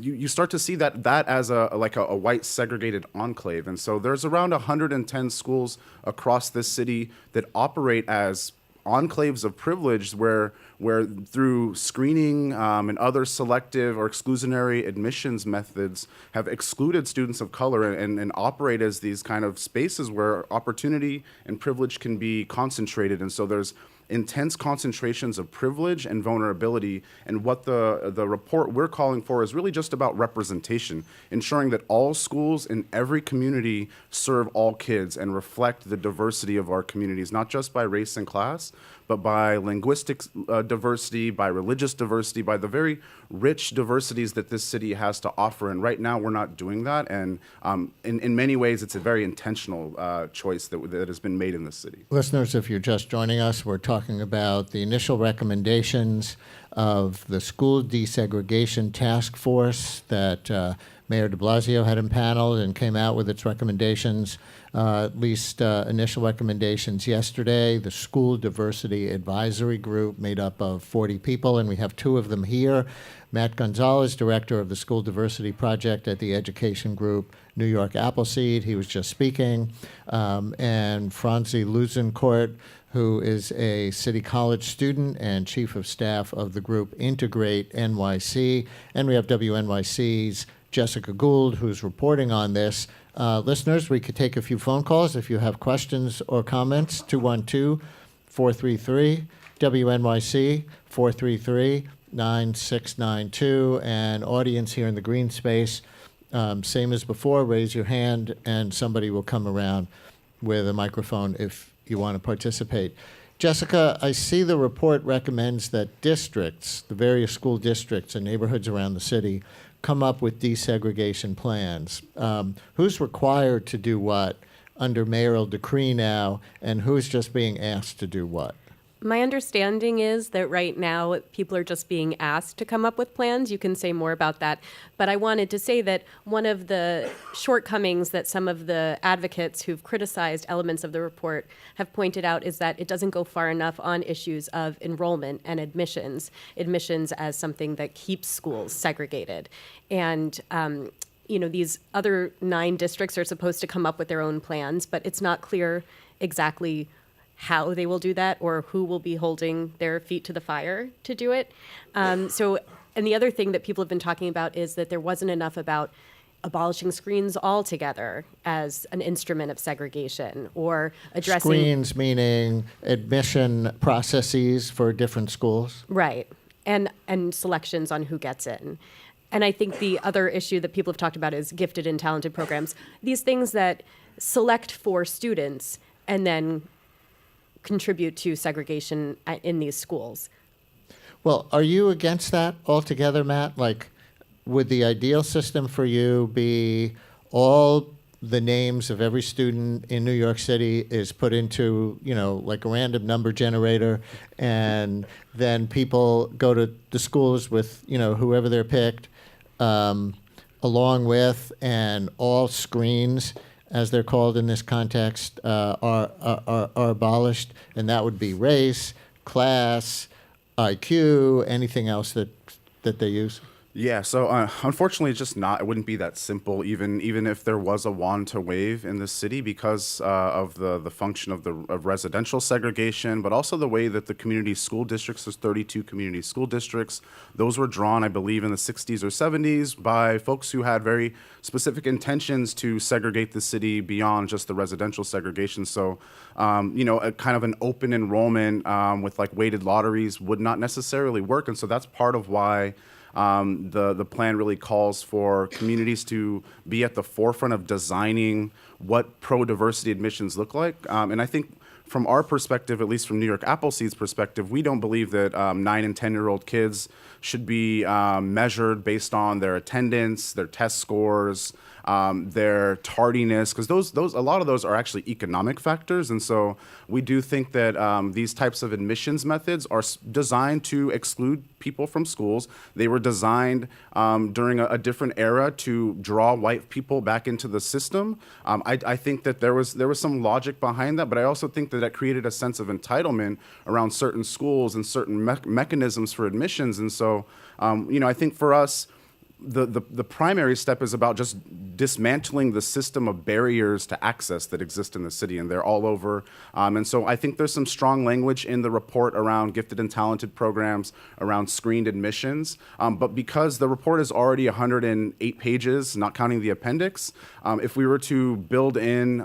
you start to see that as a white segregated enclave. And so there's around 110 schools across this city that operate as enclaves of privilege, where through screening and other selective or exclusionary admissions methods have excluded students of color and operate as these kind of spaces where opportunity and privilege can be concentrated. And so there's intense concentrations of privilege and vulnerability, and what the report we're calling for is really just about representation, ensuring that all schools in every community serve all kids and reflect the diversity of our communities, not just by race and class, but by linguistic diversity, by religious diversity, by the very rich diversities that this city has to offer. And right now we're not doing that, and in many ways it's a very intentional choice that has been made in this city. Listeners, if you're just joining us, we're talking about the initial recommendations of the School Desegregation Task Force that Mayor de Blasio had impaneled and came out with its recommendations, at least initial recommendations yesterday. The School Diversity Advisory Group made up of 40 people, and we have two of them here. Matt Gonzalez, director of the School Diversity Project at the Education Group, New York Appleseed. He was just speaking. And Franzi Luzencourt, who is a City College student and chief of staff of the group Integrate NYC. And we have WNYC's Jessica Gould, who's reporting on this. Listeners, we could take a few phone calls if you have questions or comments. 212-433-WNYC, 433-9692. And audience here in the Greene Space, same as before, raise your hand and somebody will come around with a microphone if you want to participate. Jessica, I see the report recommends that districts, the various school districts and neighborhoods around the city, come up with desegregation plans. Who's required to do what under mayoral decree now, and who's just being asked to do what? My understanding is that right now people are just being asked to come up with plans. You can say more about that. But I wanted to say that one of the shortcomings that some of the advocates who've criticized elements of the report have pointed out is that it doesn't go far enough on issues of enrollment and admissions as something that keeps schools segregated. And these other 9 districts are supposed to come up with their own plans, but it's not clear exactly how they will do that or who will be holding their feet to the fire to do it. And the other thing that people have been talking about is that there wasn't enough about abolishing screens altogether as an instrument of segregation or addressing... Screens meaning admission processes for different schools? Right, and selections on who gets in. And I think the other issue that people have talked about is gifted and talented programs. These things that select for students and then contribute to segregation in these schools. Well, are you against that altogether, Matt? Like, would the ideal system for you be all the names of every student in New York City is put into, like a random number generator, and then people go to the schools with, whoever they're picked, along with, and all screens, as they're called in this context, are abolished, and that would be race, class, IQ, anything else that they use? Yeah, so unfortunately, it's just not. It wouldn't be that simple, even if there was a wand to wave in the city, because of the function of residential segregation, but also the way that the community school districts, there's 32 community school districts. Those were drawn, I believe, in the 60s or 70s by folks who had very specific intentions to segregate the city beyond just the residential segregation. So, a kind of an open enrollment with like weighted lotteries would not necessarily work, and so that's part of why. The plan really calls for communities to be at the forefront of designing what pro-diversity admissions look like. And I think from our perspective, at least from New York Appleseed's perspective, we don't believe that 9 and 10-year-old kids should be measured based on their attendance, their test scores, their tardiness, because a lot of those are actually economic factors. And so we do think that these types of admissions methods are designed to exclude people from schools. They were designed during a different era to draw white people back into the system. I think that there was some logic behind that, but I also think that created a sense of entitlement around certain schools and certain mechanisms for admissions. And so, I think for us, the primary step is about just dismantling the system of barriers to access that exist in the city, and they're all over. And so I think there's some strong language in the report around gifted and talented programs, around screened admissions. But because the report is already 108 pages, not counting the appendix, if we were to build in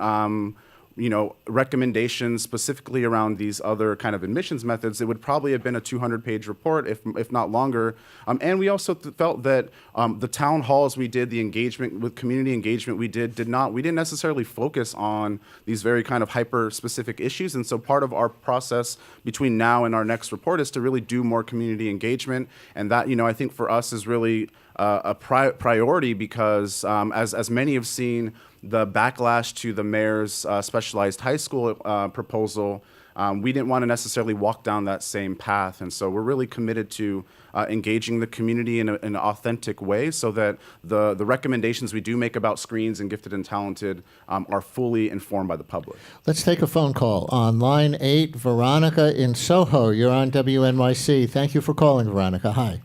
recommendations specifically around these other kind of admissions methods, it would probably have been a 200-page report, if not longer. And we also felt that the town halls we did, the engagement with community engagement we didn't necessarily focus on these very kind of hyper-specific issues. And so part of our process between now and our next report is to really do more community engagement. And that, I think for us is really a priority because as many have seen, the backlash to the mayor's specialized high school proposal we didn't want to necessarily walk down that same path. And so we're really committed to engaging the community in an authentic way so that the recommendations we do make about screens and gifted and talented are fully informed by the public. Let's take a phone call. On line 8, Veronica in Soho. You're on WNYC. Thank you for calling, Veronica. Hi.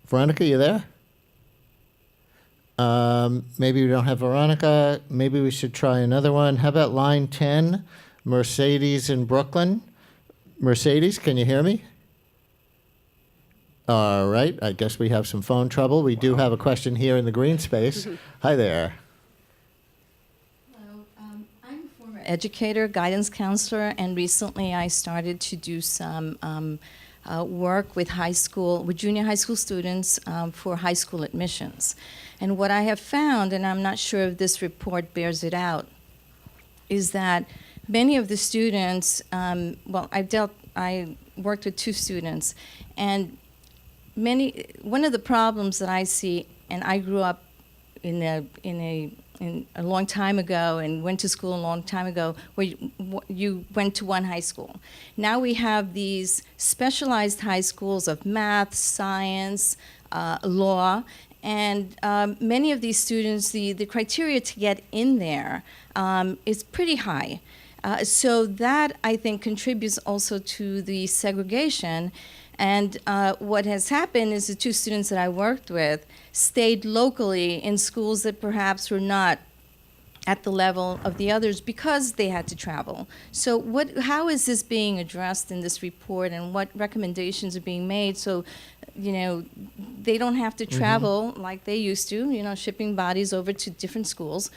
Veronica, you there? Maybe we don't have Veronica. Maybe we should try another one. How about line 10, Mercedes in Brooklyn? Mercedes, can you hear me? All right. I guess we have some phone trouble. We do have a question here in the Greene Space. Hi there. Hello. I'm a former educator, guidance counselor, and recently I started to do some work with junior high school students for high school admissions. And what I have found, and I'm not sure if this report bears it out, is that many of the students, I worked with 2 students, and one of the problems that I see, and I grew up in a long time ago and went to school a long time ago, where you went to one high school. Now we have these specialized high schools of math, science, law, and many of these students, the criteria to get in there is pretty high. So that, I think, contributes also to the segregation. And what has happened is the 2 students that I worked with stayed locally in schools that perhaps were not at the level of the others because they had to travel. So how is this being addressed in this report, and what recommendations are being made so, they don't have to travel like they used to, shipping bodies over to different schools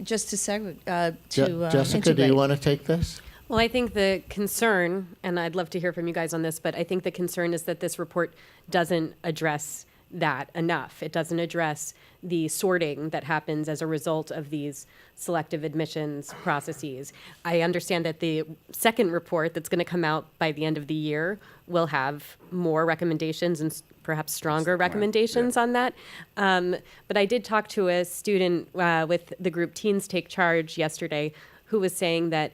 just to segregate, Jessica, integrate. do you want to take this? Well, I think the concern, and I'd love to hear from you guys on this, but I think the concern is that this report doesn't address that enough. It doesn't address the sorting that happens as a result of these selective admissions processes. I understand that the second report that's going to come out by the end of the year will have more recommendations and perhaps stronger recommendations on that. But I did talk to a student with the group Teens Take Charge yesterday who was saying that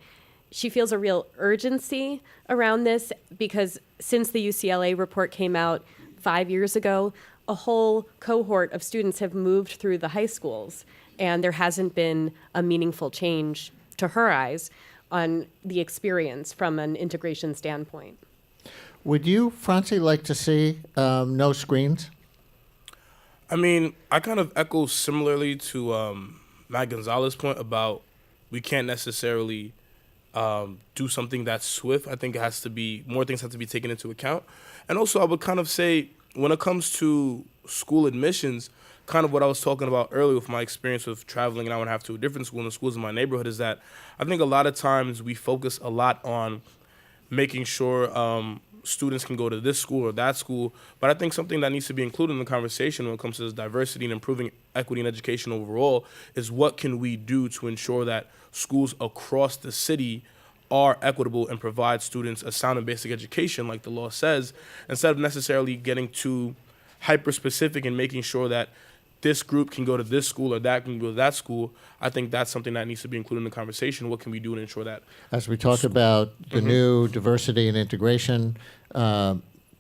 she feels a real urgency around this because since the UCLA report came out 5 years ago, a whole cohort of students have moved through the high schools, and there hasn't been a meaningful change, to her eyes, on the experience from an integration standpoint. Would you, Francie, like to see no screens? I mean, I kind of echo similarly to Matt Gonzalez's point about we can't necessarily do something that's swift. I think it has to be, more things have to be taken into account. And also I would kind of say, when it comes to school admissions, kind of what I was talking about earlier with my experience with traveling and I would have to a different school in the schools in my neighborhood is that I think a lot of times we focus a lot on making sure students can go to this school or that school, but I think something that needs to be included in the conversation when it comes to this diversity and improving equity in education overall is what can we do to ensure that schools across the city are equitable and provide students a sound and basic education like the law says, instead of necessarily getting too hyper-specific and making sure that this group can go to this school or that can go to that school. I think that's something that needs to be included in the conversation. What can we do to ensure that? As we talk about the new diversity and integration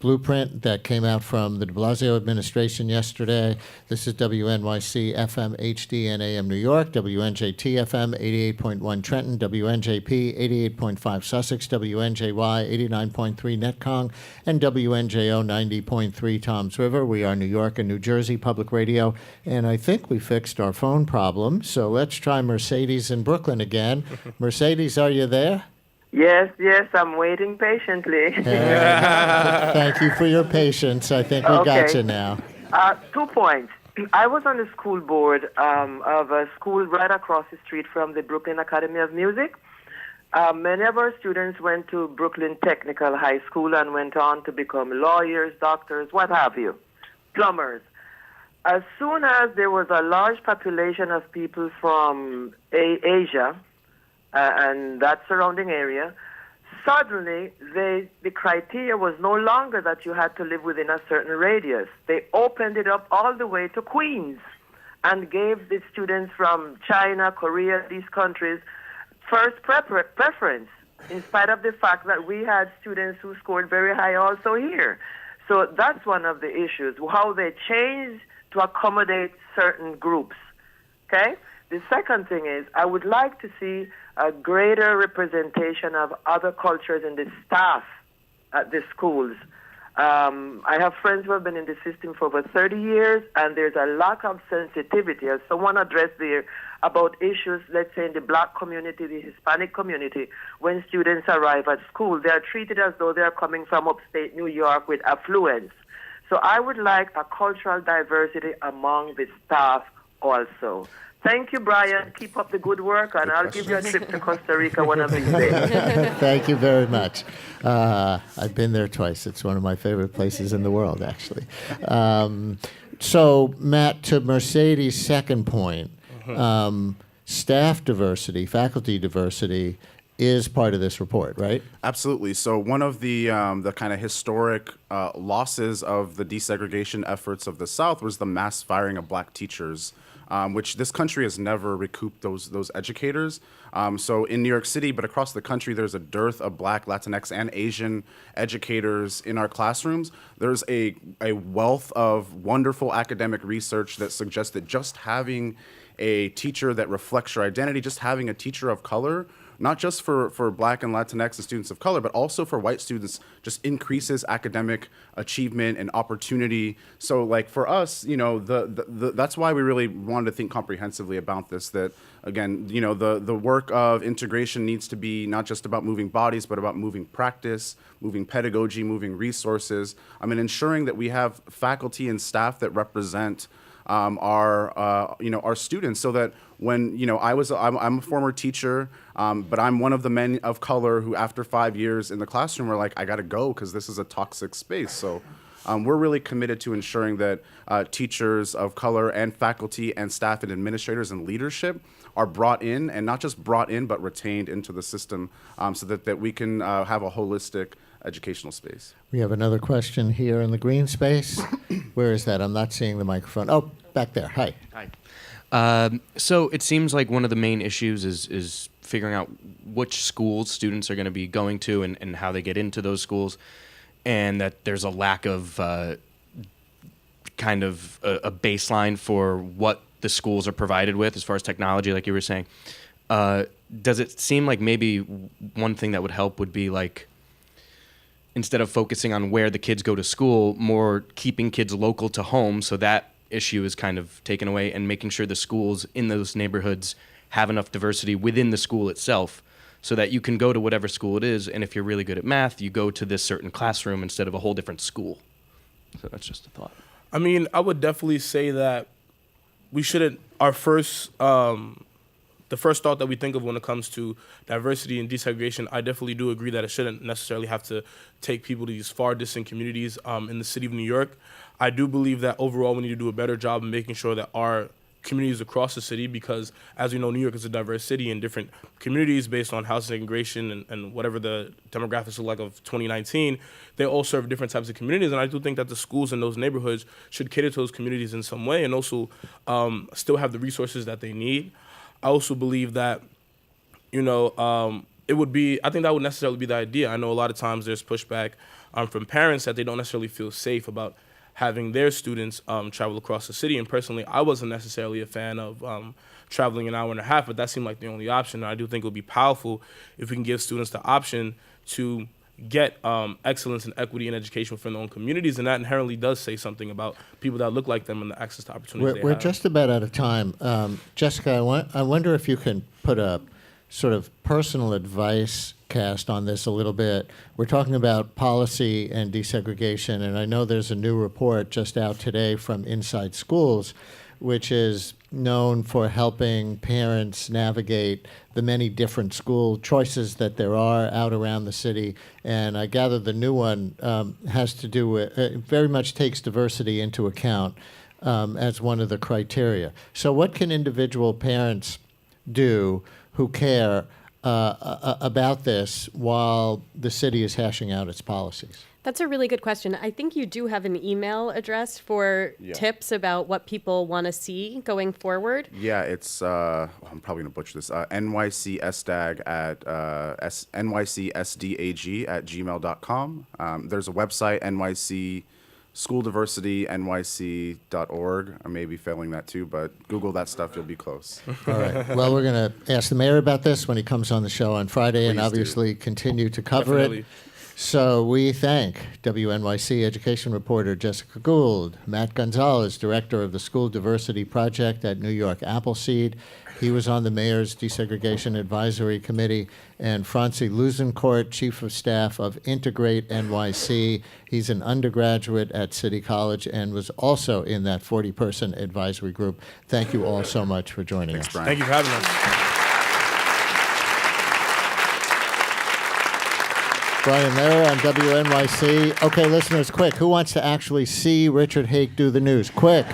blueprint that came out from the de Blasio administration yesterday. This is WNYC FM HD and AM New York, WNJT FM 88.1 Trenton, WNJP 88.5 Sussex, WNJY 89.3 Netcong, and WNJO 90.3 Toms River. We are New York and New Jersey Public Radio, and I think we fixed our phone problem, so let's try Mercedes in Brooklyn again. Mercedes, are you there? Yes, I'm waiting patiently. Thank you for your patience. I think we got you now. 2 points. I was on the school board of a school right across the street from the Brooklyn Academy of Music. Many of our students went to Brooklyn Technical High School and went on to become lawyers, doctors, what have you, plumbers. As soon as there was a large population of people from Asia, and that surrounding area, suddenly the criteria was no longer that you had to live within a certain radius. They opened it up all the way to Queens and gave the students from China, Korea, these countries first preference, in spite of the fact that we had students who scored very high also here. So that's one of the issues, how they change to accommodate certain groups. Okay? The second thing is I would like to see a greater representation of other cultures in the staff at the schools. I have friends who have been in the system for over 30 years, and there's a lack of sensitivity, as someone addressed there, about issues, let's say, in the black community, the Hispanic community. When students arrive at school, they are treated as though they are coming from upstate New York with affluence. So I would like a cultural diversity among the staff also. Thank you, Brian. Keep up the good work, and I'll give you a trip to Costa Rica one of these days. Thank you very much. I've been there twice. It's one of my favorite places in the world, actually. So, Matt, to Mercedes' second point, staff diversity, faculty diversity is part of this report, right? Absolutely. So one of the kind of historic losses of the desegregation efforts of the South was the mass firing of black teachers, which this country has never recouped those educators. So in New York City, but across the country, there's a dearth of Black, Latinx, and Asian educators in our classrooms. There's a wealth of wonderful academic research that suggests that just having a teacher that reflects your identity, just having a teacher of color, not just for Black and Latinx and students of color, but also for white students, just increases academic achievement and opportunity. So like for us, you know, that's why we really wanted to think comprehensively about this, that again, you know, the work of integration needs to be not just about moving bodies, but about moving practice, moving pedagogy, moving resources. I mean, ensuring that we have faculty and staff that represent our students, so that when, you know, I'm a former teacher, but I'm one of the men of color who after 5 years in the classroom are like, I got to go because this is a toxic space. So we're really committed to ensuring that teachers of color and faculty and staff and administrators and leadership are brought in, and not just brought in, but retained into the system, so that we can have a holistic educational space. We have another question here in the Greene Space. Where is that? I'm not seeing the microphone. Oh, back there. Hi. Hi. So it seems like one of the main issues is figuring out which schools students are going to be going to and how they get into those schools, and that there's a lack of kind of a baseline for what the schools are provided with as far as technology, like you were saying. Does it seem like maybe one thing that would help would be like, instead of focusing on where the kids go to school, more keeping kids local to home, so that issue is kind of taken away, and making sure the schools in those neighborhoods have enough diversity within the school itself, so that you can go to whatever school it is, and if you're really good at math, you go to this certain classroom instead of a whole different school. So that's just a thought. I mean, I would definitely say that we shouldn't, the first thought that we think of when it comes to diversity and desegregation, I definitely do agree that it shouldn't necessarily have to take people to these far distant communities in the city of New York. I do believe that overall we need to do a better job in making sure that our communities across the city, because as we know, New York is a diverse city, and different communities based on housing segregation and whatever the demographics look like of 2019, they all serve different types of communities. And I do think that the schools in those neighborhoods should cater to those communities in some way, and also still have the resources that they need. I also believe that, you know, I think that would necessarily be the idea. I know a lot of times there's pushback from parents that they don't necessarily feel safe about having their students travel across the city. And personally, I wasn't necessarily a fan of traveling an hour and a half, but that seemed like the only option. And I do think it would be powerful if we can give students the option to get excellence and equity in education within their own communities, and that inherently does say something about people that look like them and the access to opportunities We're just about out of time. Jessica, I wonder if you can put a sort of personal advice cast on this a little bit. We're talking about policy and desegregation, and I know there's a new report just out today from Inside Schools, which is known for helping parents navigate the many different school choices that there are out around the city. And I gather the new one has to do with, very much takes diversity into account as one of the criteria. So what can individual parents do who care about this while the city is hashing out its policies? That's a really good question. I think you do have an email address for tips about what people want to see going forward. Yeah, it's, I'm probably going to butcher this, NYCSDAG at NYCSDAG@gmail.com. There's a website, NYC School Diversity, NYC.org. I may be failing that too, but Google that stuff, you'll be close. All right. Well, we're going to ask the mayor about this when he comes on the show on Friday, and obviously continue to cover it. So we thank WNYC education reporter Jessica Gould, Matt Gonzalez, director of the School Diversity Project at New York Appleseed. He was on the mayor's desegregation advisory committee, and Francie Luzencourt, chief of staff of Integrate NYC. He's an undergraduate at City College and was also in that 40-person advisory group. Thank you all so much for joining us. Brian. Thank you for having us. Brian Lehrer on WNYC. Okay, listeners, quick. Who wants to actually see Richard Hake do the news? Quick.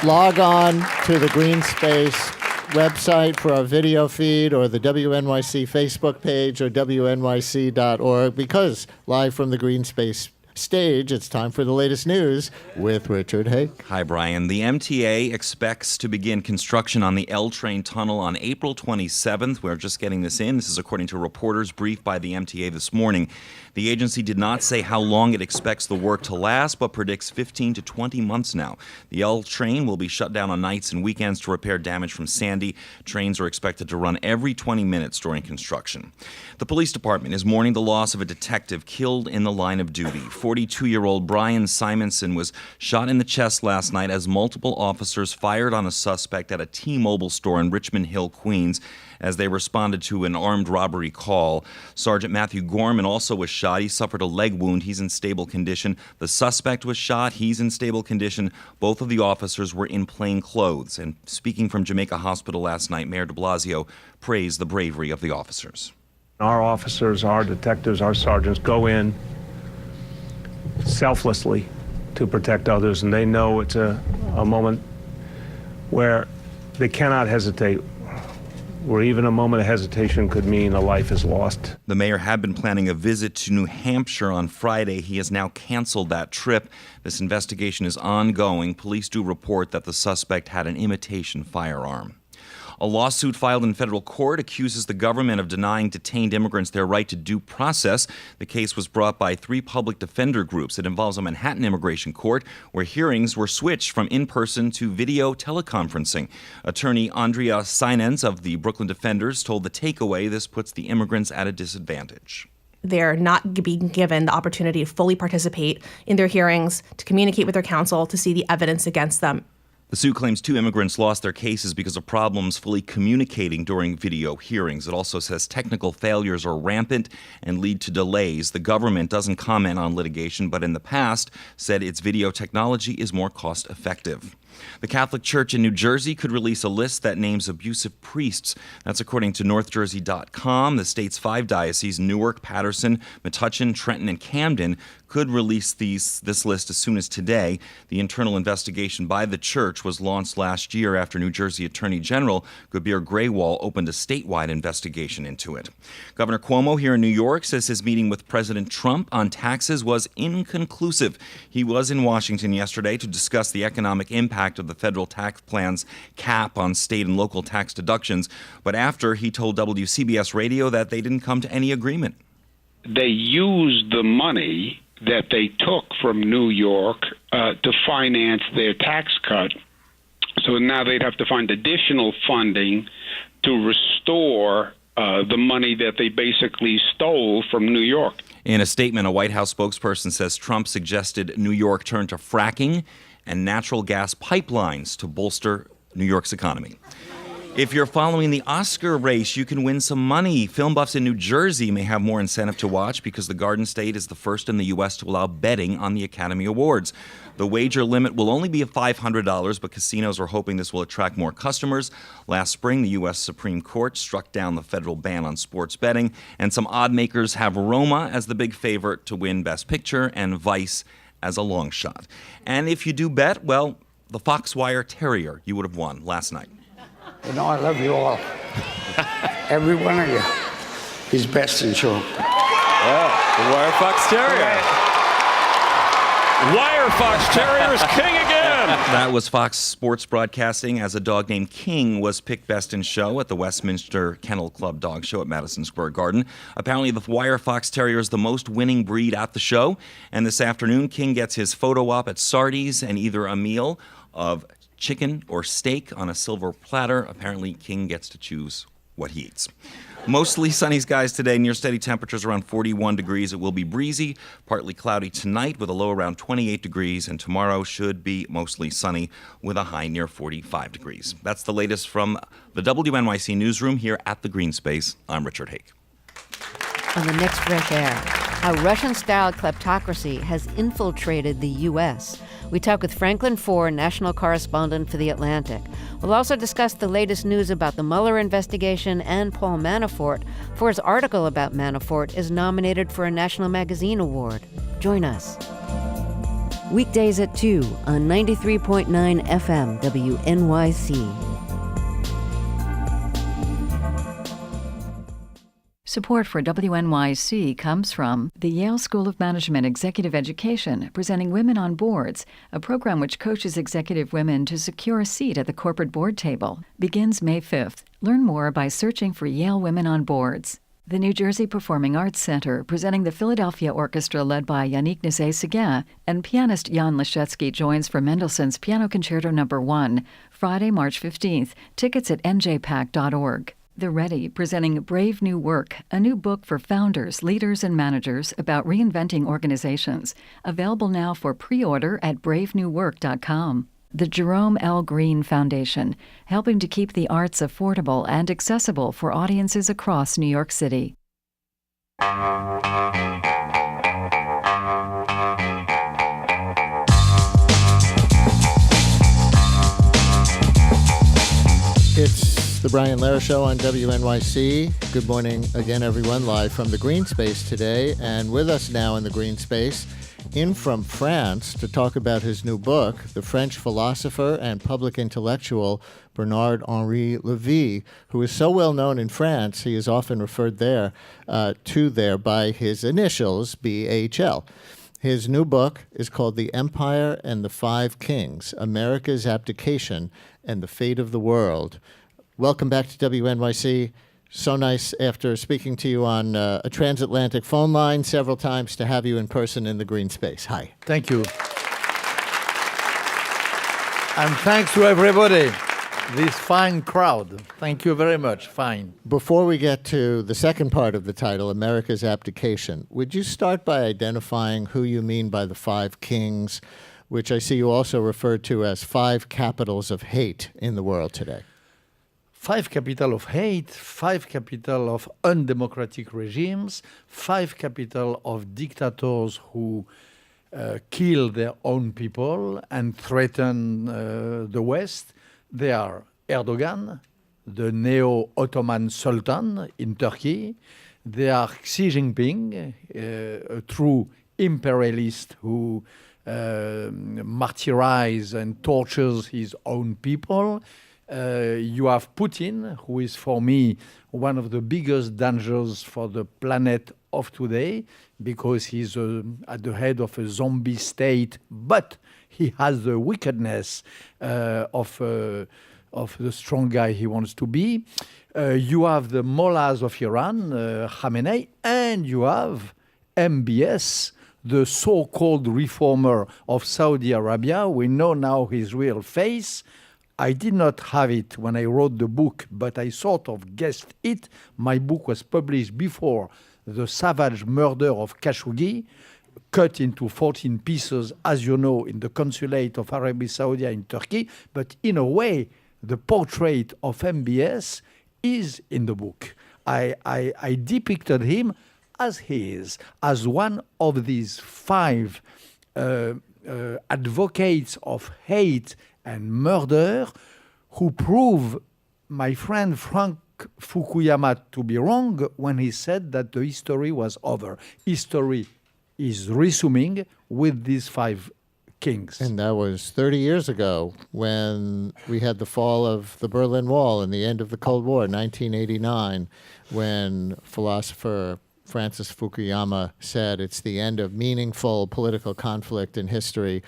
Log on to the Greene Space website for our video feed, or the WNYC Facebook page, or WNYC.org, because live from the Greene Space stage, it's time for the latest news with Richard Hake. Hi, Brian. The MTA expects to begin construction on the L train tunnel on April 27th. We're just getting this in. This is according to reporters briefed by the MTA this morning. The agency did not say how long it expects the work to last, but predicts 15 to 20 months now. The L train will be shut down on nights and weekends to repair damage from Sandy. Trains are expected to run every 20 minutes during construction. The police department is mourning the loss of a detective killed in the line of duty. 42-year-old Brian Simonson was shot in the chest last night as multiple officers fired on a suspect at a T-Mobile store in Richmond Hill, Queens, as they responded to an armed robbery call. Sergeant Matthew Gorman also was shot. He suffered a leg wound. He's in stable condition. The suspect was shot. He's in stable condition. Both of the officers were in plain clothes. And speaking from Jamaica Hospital last night, Mayor de Blasio praised the bravery of the officers. Our officers, our detectives, our sergeants go in selflessly to protect others, and they know it's a moment where they cannot hesitate, where even a moment of hesitation could mean a life is lost. The mayor had been planning a visit to New Hampshire on Friday. He has now canceled that trip. This investigation is ongoing. Police do report that the suspect had an imitation firearm. A lawsuit filed in federal court accuses the government of denying detained immigrants their right to due process. The case was brought by 3 public defender groups. It involves a Manhattan immigration court where hearings were switched from in-person to video teleconferencing. Attorney Andrea Sinens of the Brooklyn Defenders told The Takeaway this puts the immigrants at a disadvantage. They're not being given the opportunity to fully participate in their hearings, to communicate with their counsel, to see the evidence against them. The suit claims 2 immigrants lost their cases because of problems fully communicating during video hearings. It also says technical failures are rampant and lead to delays. The government doesn't comment on litigation, but in the past said its video technology is more cost effective. The Catholic Church in New Jersey could release a list that names abusive priests. That's according to NorthJersey.com. The state's 5 dioceses, Newark, Patterson, Metuchen, Trenton, and Camden, could release this list as soon as today. The internal investigation by the church was launched last year after New Jersey Attorney General Gabir Graywall opened a statewide investigation into it. Governor Cuomo here in New York says his meeting with President Trump on taxes was inconclusive. He was in Washington yesterday to discuss the economic impact of the federal tax plan's cap on state and local tax deductions, but after he told WCBS Radio that they didn't come to any agreement. They used the money that they took from New York to finance their tax cut. So now they'd have to find additional funding to restore the money that they basically stole from New York. In a statement, a White House spokesperson says Trump suggested New York turn to fracking and natural gas pipelines to bolster New York's economy. If you're following the Oscar race, you can win some money. Film buffs in New Jersey may have more incentive to watch because the Garden State is the first in the U.S. to allow betting on the Academy Awards. The wager limit will only be $500, but casinos are hoping this will attract more customers. Last spring, the U.S. Supreme Court struck down the federal ban on sports betting, and some odd makers have Roma as the big favorite to win Best Picture and Vice as a long shot. And if you do bet, well, the Foxwire Terrier you would have won last night. You know, I love you all. Every one of you is best in show. The Wire Fox Terrier. Wire Fox Terrier is king again. That was Fox Sports Broadcasting as a dog named King was picked best in show at the Westminster Kennel Club Dog Show at Madison Square Garden. Apparently, the Wire Fox Terrier is the most winning breed at the show. And this afternoon, King gets his photo op at Sardi's and either a meal of chicken or steak on a silver platter. Apparently, King gets to choose what he eats. Mostly sunny skies today, near steady temperatures around 41 degrees. It will be breezy, partly cloudy tonight with a low around 28 degrees, and tomorrow should be mostly sunny with a high near 45 degrees. That's the latest from the WNYC newsroom here at the Greene Space. I'm Richard Hake. On the next Fresh Air, how Russian-style kleptocracy has infiltrated the U.S. We talk with Franklin Foer, national correspondent for The Atlantic. We'll also discuss the latest news about the Mueller investigation, and Paul Manafort, for his article about Manafort is nominated for a National Magazine Award. Join us. Weekdays at 2 on 93.9 FM WNYC. Support for WNYC comes from the Yale School of Management Executive Education, presenting Women on Boards, a program which coaches executive women to secure a seat at the corporate board table. Begins May 5th. Learn more by searching for Yale Women on Boards. The New Jersey Performing Arts Center, presenting the Philadelphia Orchestra led by Yannick Nézet-Séguin, and pianist Jan Leszewski joins for Mendelssohn's Piano Concerto No. 1, Friday, March 15th. Tickets at njpac.org. The Ready, presenting Brave New Work, a new book for founders, leaders, and managers about reinventing organizations. Available now for pre-order at bravenewwork.com. The Jerome L. Green Foundation, helping to keep the arts affordable and accessible for audiences across New York City. It's the Brian Lehrer Show on WNYC. Good morning again, everyone, live from the Greene Space today. And with us now in the Greene Space, in from France to talk about his new book, the French philosopher and public intellectual Bernard-Henri Lévy, who is so well known in France, he is often referred there by his initials, BHL. His new book is called The Empire and the Five Kings, America's Abdication and the Fate of the World. Welcome back to WNYC. So nice, after speaking to you on a transatlantic phone line several times, to have you in person in the Greene Space. Hi. Thank you. And thanks to everybody, this fine crowd. Thank you very much. Fine. Before we get to the second part of the title, America's Abdication, would you start by identifying who you mean by the five kings, which I see you also referred to as five capitals of hate in the world today? Five capital of hate, five capital of undemocratic regimes, five capital of dictators who kill their own people and threaten the West. They are Erdogan, the neo-Ottoman Sultan in Turkey. They are Xi Jinping, a true imperialist who martyrizes and tortures his own people. You have Putin, who is for me one of the biggest dangers for the planet of today, because he's at the head of a zombie state, but he has the wickedness of the strong guy he wants to be. You have the mullahs of Iran, Khamenei, and you have MBS, the so-called reformer of Saudi Arabia. We know now his real face. I did not have it when I wrote the book, but I sort of guessed it. My book was published before the savage murder of Khashoggi, cut into 14 pieces, as you know, in the consulate of Arabia Saudi in Turkey. But in a way, the portrait of MBS is in the book. I depicted him as he is, as one of these five advocates of hate and murder, who prove my friend Frank Fukuyama to be wrong when he said that the history was over. History is resuming with these five kings. And that was 30 years ago when we had the fall of the Berlin Wall and the end of the Cold War, 1989, when philosopher Francis Fukuyama said, it's the end of meaningful political conflict in history,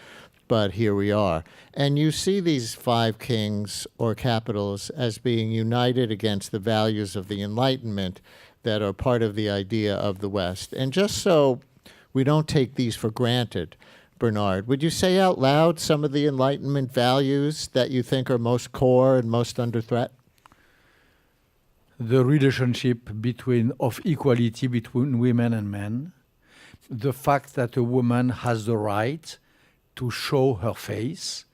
but here we are. And you see these 5 kings or capitals as being united against the values of the Enlightenment that are part of the idea of the West. And just so we don't take these for granted, Bernard, would you say out loud some of the Enlightenment values that you think are most core and most under threat? The relationship of equality between women and men, the fact that a woman has the right to show her face,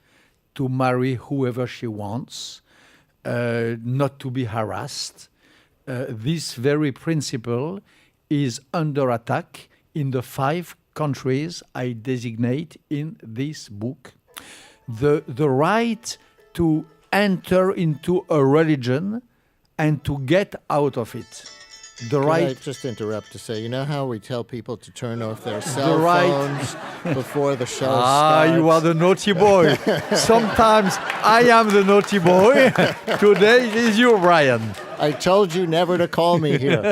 to marry whoever she wants, not to be harassed. This very principle is under attack in the 5 countries I designate in this book. The right to enter into a religion and to get out of it. Can I just interrupt to say, you know how we tell people to turn off their cell phones before the show starts? You are the naughty boy. Sometimes I am the naughty boy. Today it is you, Brian. I told you never to call me here.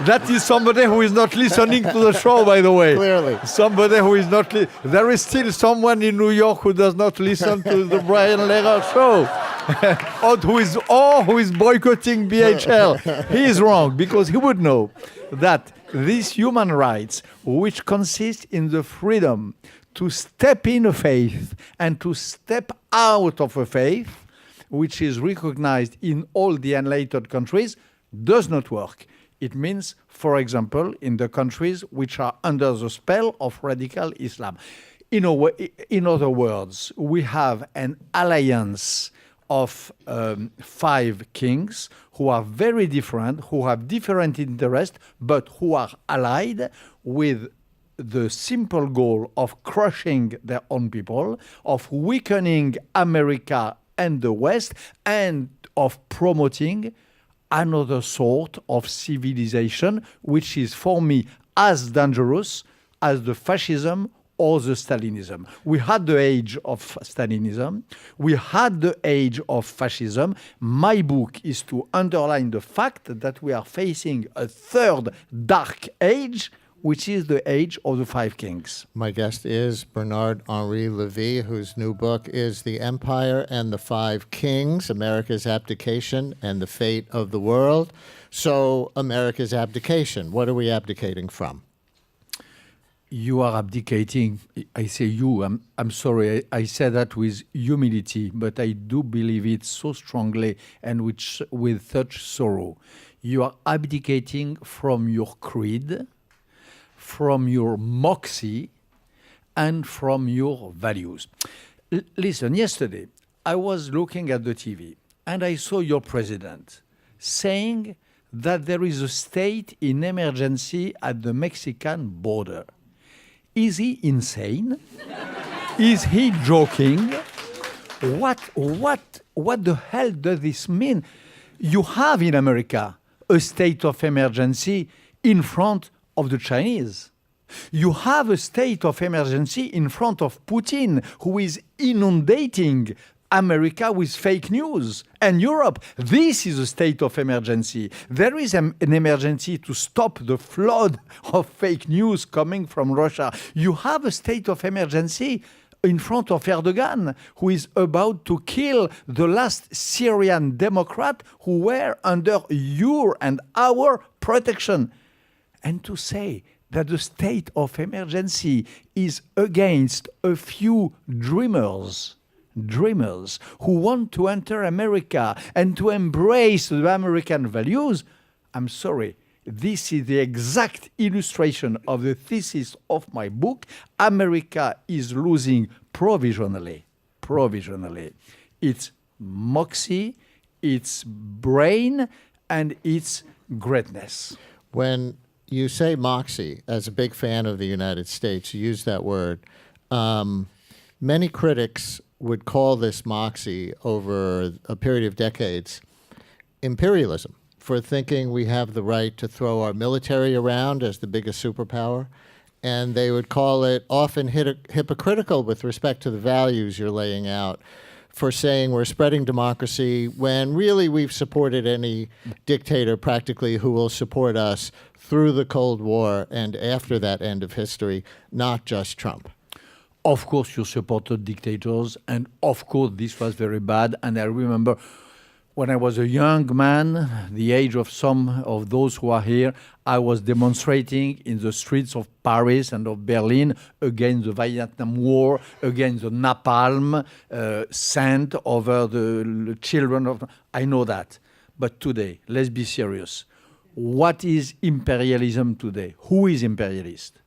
That is somebody who is not listening to the show, by the way. Clearly. Somebody who is not there is still someone in New York who does not listen to the Brian Lehrer Show. or who is boycotting BHL. He is wrong, because he would know that these human rights, which consist in the freedom to step in a faith and to step out of a faith, which is recognized in all the enlightened countries, does not work. It means, for example, in the countries which are under the spell of radical Islam. In other words, we have an alliance of 5 kings who are very different, who have different interests, but who are allied with the simple goal of crushing their own people, of weakening America and the West, and of promoting another sort of civilization, which is for me as dangerous as the fascism or the Stalinism. We had the age of Stalinism. We had the age of fascism. My book is to underline the fact that we are facing a 3rd dark age, which is the age of the 5 kings. My guest is Bernard-Henri Lévy, whose new book is The Empire and the 5 Kings, America's Abdication and the Fate of the World. So, America's abdication, what are we abdicating from? You are abdicating. I say you. I'm sorry. I say that with humility, but I do believe it so strongly and with such sorrow. You are abdicating from your creed, from your moxie, and from your values. Listen, yesterday I was looking at the TV and I saw your president saying that there is a state in emergency at the Mexican border. Is he insane? Is he joking? What the hell does this mean? You have in America a state of emergency in front of the Chinese. You have a state of emergency in front of Putin, who is inundating America with fake news, and Europe. This is a state of emergency. There is an emergency to stop the flood of fake news coming from Russia. You have a state of emergency in front of Erdogan, who is about to kill the last Syrian Democrat who were under your and our protection. And to say that the state of emergency is against a few dreamers who want to enter America and to embrace the American values, I'm sorry, this is the exact illustration of the thesis of my book. America is losing provisionally its moxie, its brain, and its greatness. When you say moxie, as a big fan of the United States, you use that word. Many critics would call this moxie over a period of decades imperialism, for thinking we have the right to throw our military around as the biggest superpower. And they would call it often hypocritical with respect to the values you're laying out. for saying we're spreading democracy when really we've supported any dictator practically who will support us through the Cold War and after that end of history, not just Trump? Of course, you supported dictators, and of course, this was very bad. And I remember when I was a young man, the age of some of those who are here, I was demonstrating in the streets of Paris and of Berlin against the Vietnam War, against the napalm sent over the children of... I know that. But today, let's be serious. What is imperialism today? Who is imperialist?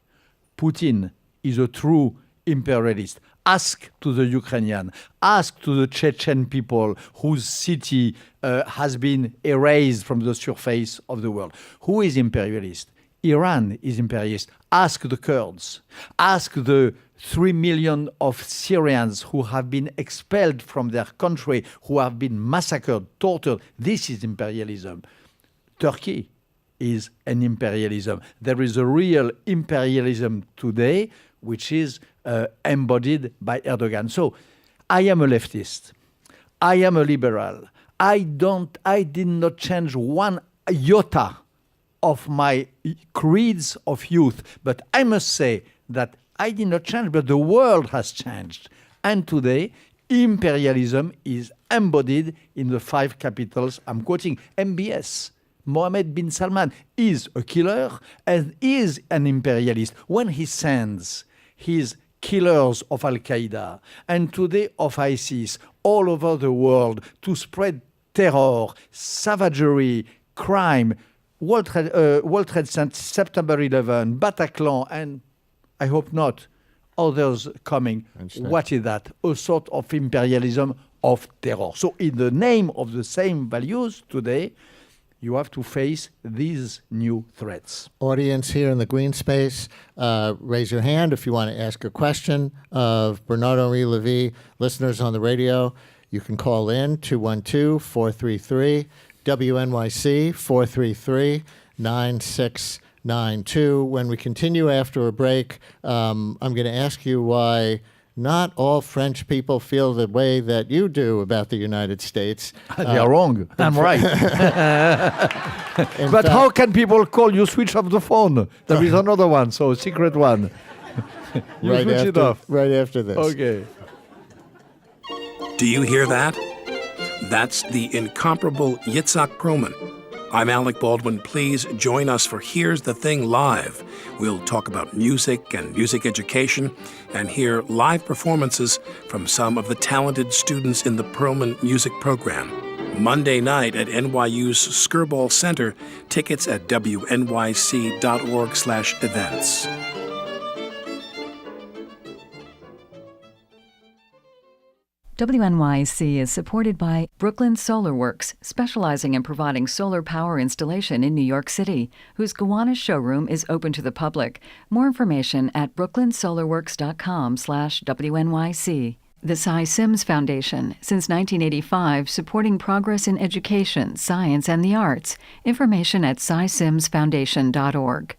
Putin is a true imperialist. Ask to the Ukrainian, ask to the Chechen people whose city has been erased from the surface of the world. Who is imperialist? Iran is imperialist. Ask the Kurds. Ask the 3 million of Syrians who have been expelled from their country, who have been massacred, tortured. This is imperialism. Turkey is an imperialism. There is a real imperialism today, which is embodied by Erdogan. So I am a leftist. I am a liberal. I did not change one iota of my creeds of youth. But I must say that I did not change, but the world has changed. And today, imperialism is embodied in the 5 capitals. I'm quoting MBS. Mohammed bin Salman is a killer and is an imperialist when he sends his killers of Al-Qaeda and today of ISIS all over the world to spread terror, savagery, crime, World Trade Center, September 11, Bataclan, and I hope not others coming. What is that? A sort of imperialism of terror. So in the name of the same values today, you have to face these new threats. Audience here in the Greene Space, raise your hand if you want to ask a question of Bernard-Henri Lévy. Listeners on the radio, you can call in 212-433 WNYC 433-9692. When we continue after a break, I'm going to ask you why not all French people feel the way that you do about the United States. They are wrong. I'm right. But how can people call you? Switch off the phone. There is another one, so a secret one. You switch it off. Right after this. Okay. Do you hear that? That's the incomparable Yitzhak Perlman. I'm Alec Baldwin. Please join us for Here's the Thing Live. We'll talk about music and music education and hear live performances from some of the talented students in the Perlman Music Program. Monday night at NYU's Skirball Center. Tickets at wnyc.org/events. WNYC is supported by Brooklyn Solar Works, specializing in providing solar power installation in New York City, whose Gowanus showroom is open to the public. More information at brooklynsolarworks.com/WNYC. The Cy Sims Foundation, since 1985, supporting progress in education, science, and the arts. Information at cysimsfoundation.org.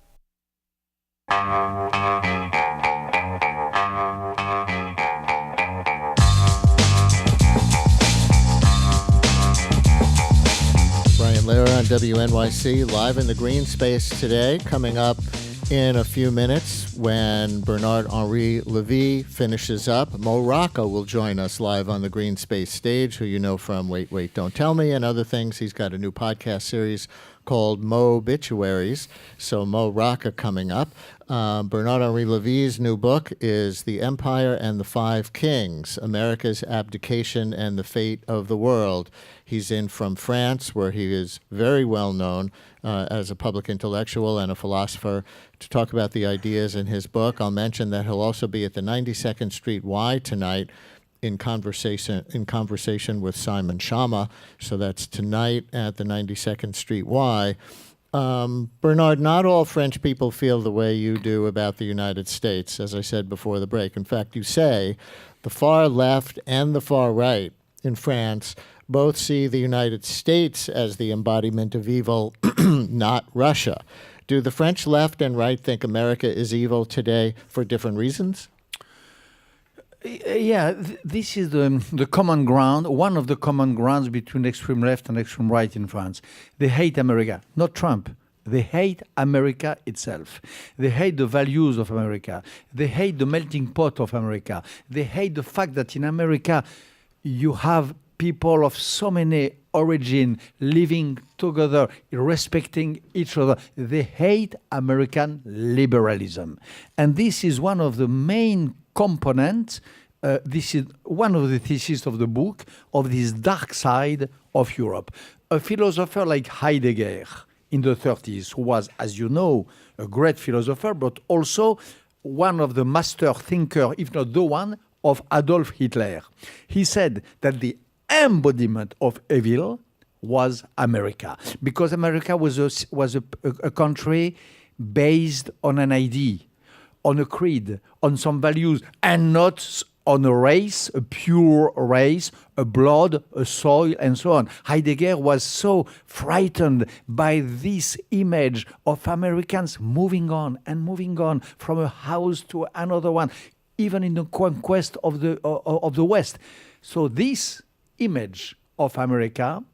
Brian Lehrer on WNYC, live in the Greene Space today. Coming up in a few minutes when Bernard-Henri Lévy finishes up, Mo Rocca will join us live on the Greene Space stage, who you know from Wait, Wait, Don't Tell Me and other things. He's got a new podcast series called Mo Obituaries. So Mo Rocca coming up. Bernard-Henri Lévy's new book is The Empire and the Five Kings, America's Abdication and the Fate of the World. He's in from France, where he is very well known as a public intellectual and a philosopher, to talk about the ideas in his book. I'll mention that he'll also be at the 92nd Street Y tonight in conversation with Simon Schama. So that's tonight at the 92nd Street Y. Bernard, not all French people feel the way you do about the United States, as I said before the break. In fact, you say the far left and the far right in France both see the United States as the embodiment of evil, not Russia. Do the French left and right think America is evil today for different reasons? This is the common ground, one of the common grounds between extreme left and extreme right in France. They hate America, not Trump. They hate America itself. They hate the values of America. They hate the melting pot of America. They hate the fact that in America you have people of so many origin living together, respecting each other. They hate American liberalism. And this is one of the main components. This is one of the theses of the book, of this dark side of Europe. A philosopher like Heidegger in the 30s, who was, as you know, a great philosopher, but also one of the master thinkers, if not the one, of Adolf Hitler. He said that the embodiment of evil was America, because America was a country based on an idea, on a creed, on some values, and not on a race, a pure race, a blood, a soil, and so on. Heidegger was so frightened by this image of Americans moving on from a house to another one, even in the conquest of the West. So this image of America,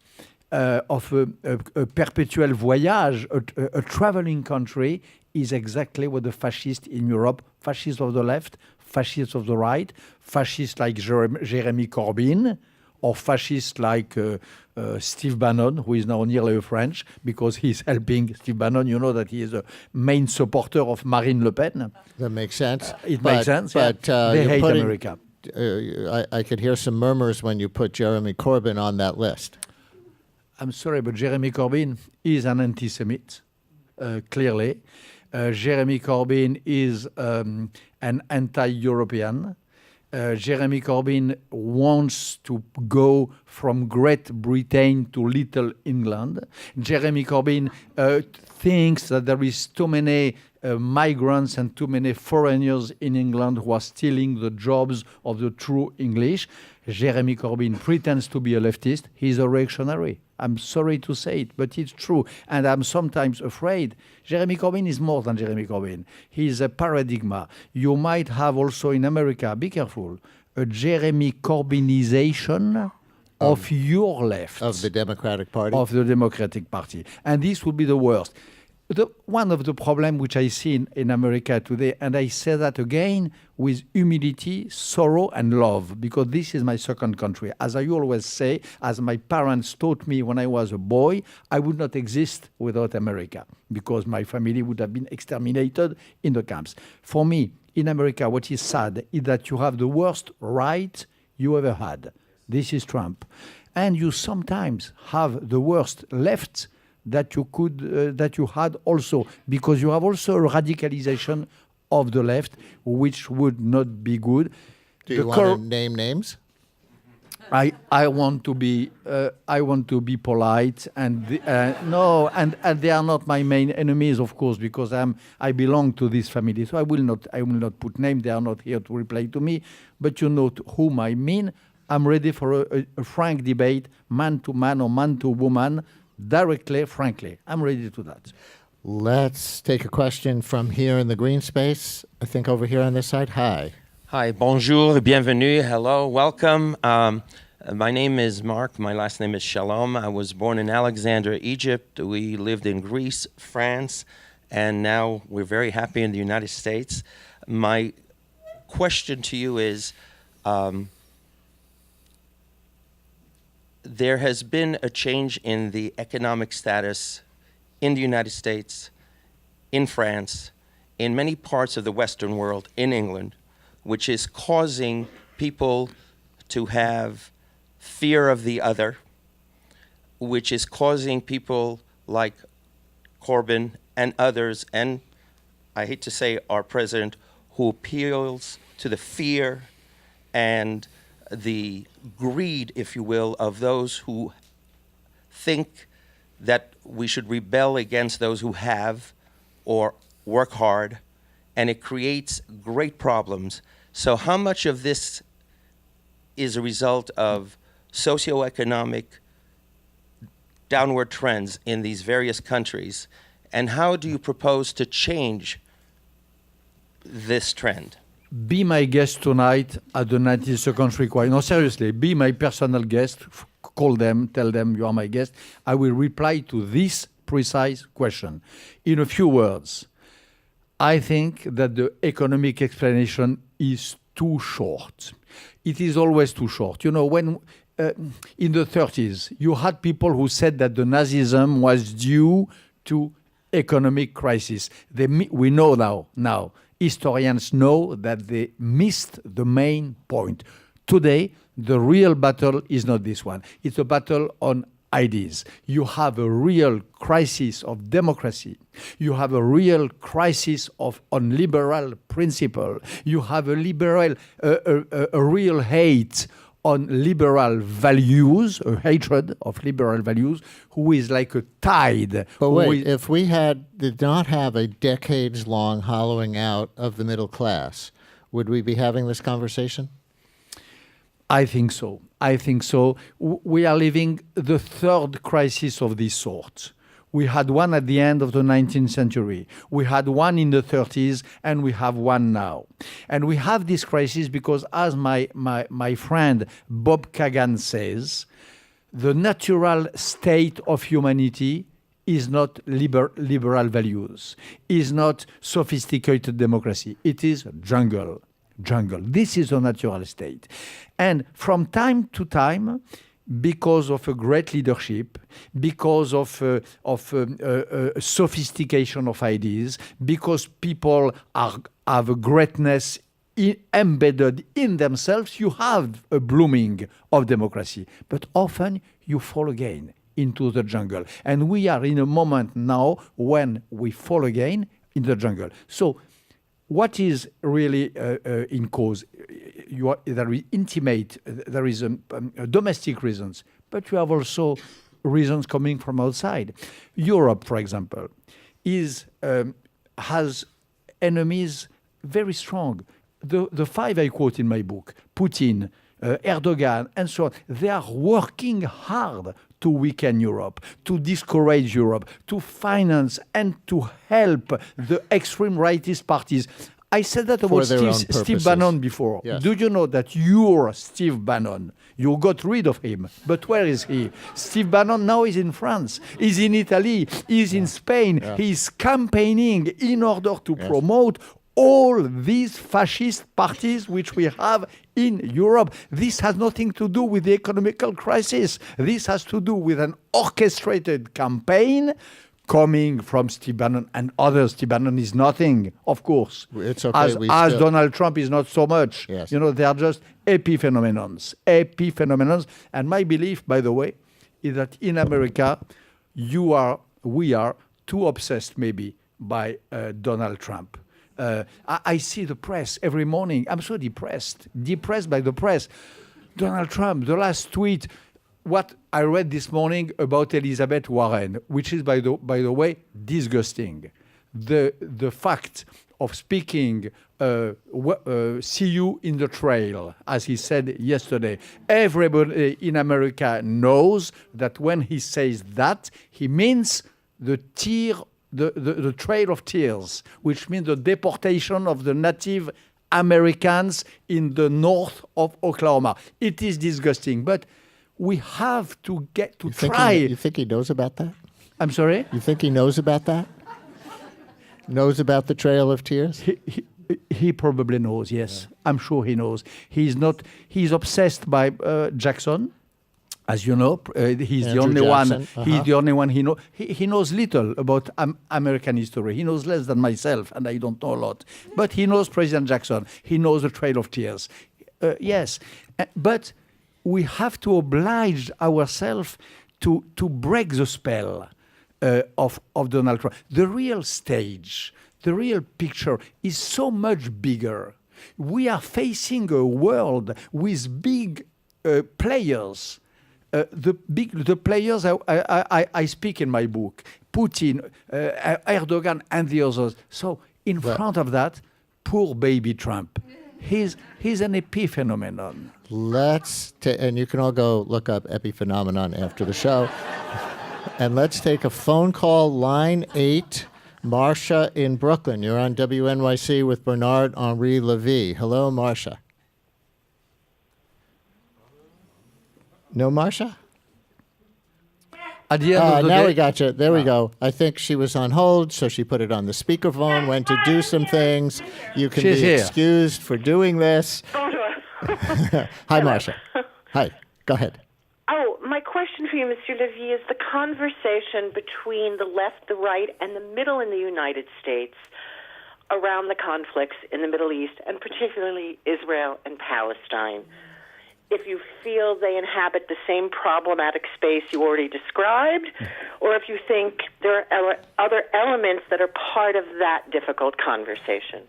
of a perpetual voyage, a traveling country, is exactly what the fascists in Europe, fascists of the left, fascists of the right, fascists like Jeremy Corbyn, or fascists like Steve Bannon, who is now nearly a French, because he's helping Steve Bannon. You know that he is a main supporter of Marine Le Pen. That makes sense. It makes sense, But they hate America. I could hear some murmurs when you put Jeremy Corbyn on that list. I'm sorry, but Jeremy Corbyn is an anti-Semite, clearly. Jeremy Corbyn is an anti-European. Jeremy Corbyn wants to go from Great Britain to Little England. Jeremy Corbyn thinks that there is too many migrants and too many foreigners in England who are stealing the jobs of the true English. Jeremy Corbyn pretends to be a leftist. He's a reactionary. I'm sorry to say it, but it's true. And I'm sometimes afraid. Jeremy Corbyn is more than Jeremy Corbyn. He's a paradigm. You might have also in America, be careful, a Jeremy Corbynization of your left. Of the Democratic Party. Of the Democratic Party. And this would be the worst. One of the problems which I see in America today, and I say that again with humility, sorrow, and love, because this is my second country. As I always say, as my parents taught me when I was a boy, I would not exist without America, because my family would have been exterminated in the camps. For me, in America, what is sad is that you have the worst right you ever had. This is Trump. And you sometimes have the worst left that you had also, because you have also a radicalization of the left, which would not be good. Do you want to name names? I want to be polite, and no, and they are not my main enemies, of course, because I belong to this family. So I will not put names. They are not here to reply to me, but you know whom I mean. I'm ready for a frank debate, man to man or man to woman. Directly, frankly, I'm ready to that. Let's take a question from here in the Greene Space. I think over here on this side. Hi. Hi, bonjour, bienvenue, hello, welcome. My name is Mark. My last name is Shalom. I was born in Alexandria, Egypt. We lived in Greece, France, and now we're very happy in the United States. My question to you is, there has been a change in the economic status in the United States, in France, in many parts of the Western world, in England, which is causing people to have fear of the other, which is causing people like Corbyn and others, and I hate to say our president, who appeals to the fear and the greed, if you will, of those who think that we should rebel against those who have or work hard, and it creates great problems. So how much of this is a result of socioeconomic downward trends in these various countries, and how do you propose to change this trend? be my guest tonight at the 92nd Street Choir. No, seriously, be my personal guest. Call them, tell them you are my guest. I will reply to this precise question. In a few words, I think that the economic explanation is too short. It is always too short. You know, when in the 30s, you had people who said that the Nazism was due to economic crisis. We know now, historians know that they missed the main point. Today, the real battle is not this one. It's a battle on ideas. You have a real crisis of democracy. You have a real crisis on liberal principle. You have a real hate on liberal values, a hatred of liberal values, who is like a tide. But wait, if we did not have a decades-long hollowing out of the middle class, would we be having this conversation? I think so. We are living the third crisis of this sort. We had one at the end of the 19th century. We had one in the 30s, and we have one now. And we have this crisis because, as my friend Bob Kagan says, the natural state of humanity is not liberal values, is not sophisticated democracy. It is jungle. This is a natural state. And from time to time, because of a great leadership, because of sophistication of ideas, because people have a greatness embedded in themselves, you have a blooming of democracy. But often you fall again into the jungle. And we are in a moment now when we fall again in the jungle. So what is really in cause? There is intimate, there is domestic reasons, but you have also reasons coming from outside. Europe, for example, has enemies very strong. The five I quote in my book, Putin, Erdogan, and so on, they are working hard to weaken Europe, to discourage Europe, to finance and to help the extreme rightist parties. I said that about Steve Bannon before. Yes. Do you know that your Steve Bannon, you got rid of him, but where is he? Steve Bannon now is in France, is in Italy, is in Spain. Yeah. He's campaigning in order to promote all these fascist parties which we have in Europe. This has nothing to do with the economical crisis. This has to do with an orchestrated campaign coming from Steve Bannon and others. Steve Bannon is nothing, of course. It's okay. As Donald Trump is not so much. Yes. You know, they are just epiphenomenons. And my belief, by the way, is that in America, we are too obsessed maybe by Donald Trump. I see the press every morning. I'm so depressed by the press. Donald Trump, the last tweet, what I read this morning about Elizabeth Warren, which is, by the way, disgusting. The fact of speaking, see you in the trail, as he said yesterday. Everybody in America knows that when he says that, he means the Trail of Tears, which means the deportation of the Native Americans in the north of Oklahoma. It is disgusting, but we have to get to try. You think he knows about that? I'm sorry? You think he knows about that? Knows about the Trail of Tears? He probably knows, yes. Yeah. I'm sure he knows. He's obsessed by Jackson. As you know, he's Andrew the only Jackson. One. He's the only one he knows. He knows little about American history. He knows less than myself, and I don't know a lot. But he knows President Jackson. He knows the Trail of Tears. Yes, but we have to oblige ourselves to break the spell of Donald Trump. The real stage, the real picture is so much bigger. We are facing a world with big players. The players I speak in my book, Putin, Erdogan, and the others. So in front of that, poor baby Trump. He's an epiphenomenon. And you can all go look up epiphenomenon after the show. And let's take a phone call, line 8. Marcia in Brooklyn. You're on WNYC with Bernard-Henri Levy. Hello, Marcia. No, Marcia? At the end of the now day, we got you. There we go. I think she was on hold, so she put it on the speakerphone, went to do some things. You can She's be here. excused for doing this. Hi, Marcia. Hi. Go ahead. Oh, my question for you, Mr. Levy, is the conversation between the left, the right, and the middle in the United States around the conflicts in the Middle East, and particularly Israel and Palestine. If you feel they inhabit the same problematic space you already described, or if you think there are other elements that are part of that difficult conversation.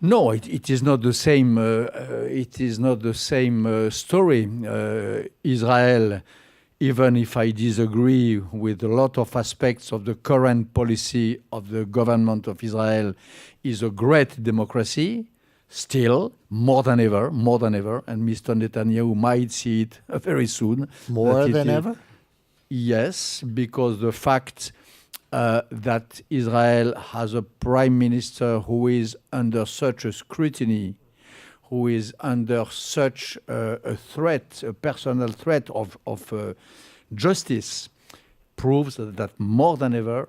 No, it is not the same. It is not the same story. Israel, even if I disagree with a lot of aspects of the current policy of the government of Israel, is a great democracy. Still, more than ever, and Mr. Netanyahu might see it very soon. More than ever? Yes, because the fact that Israel has a prime minister who is under such a scrutiny, who is under such a threat, a personal threat of justice, proves that more than ever,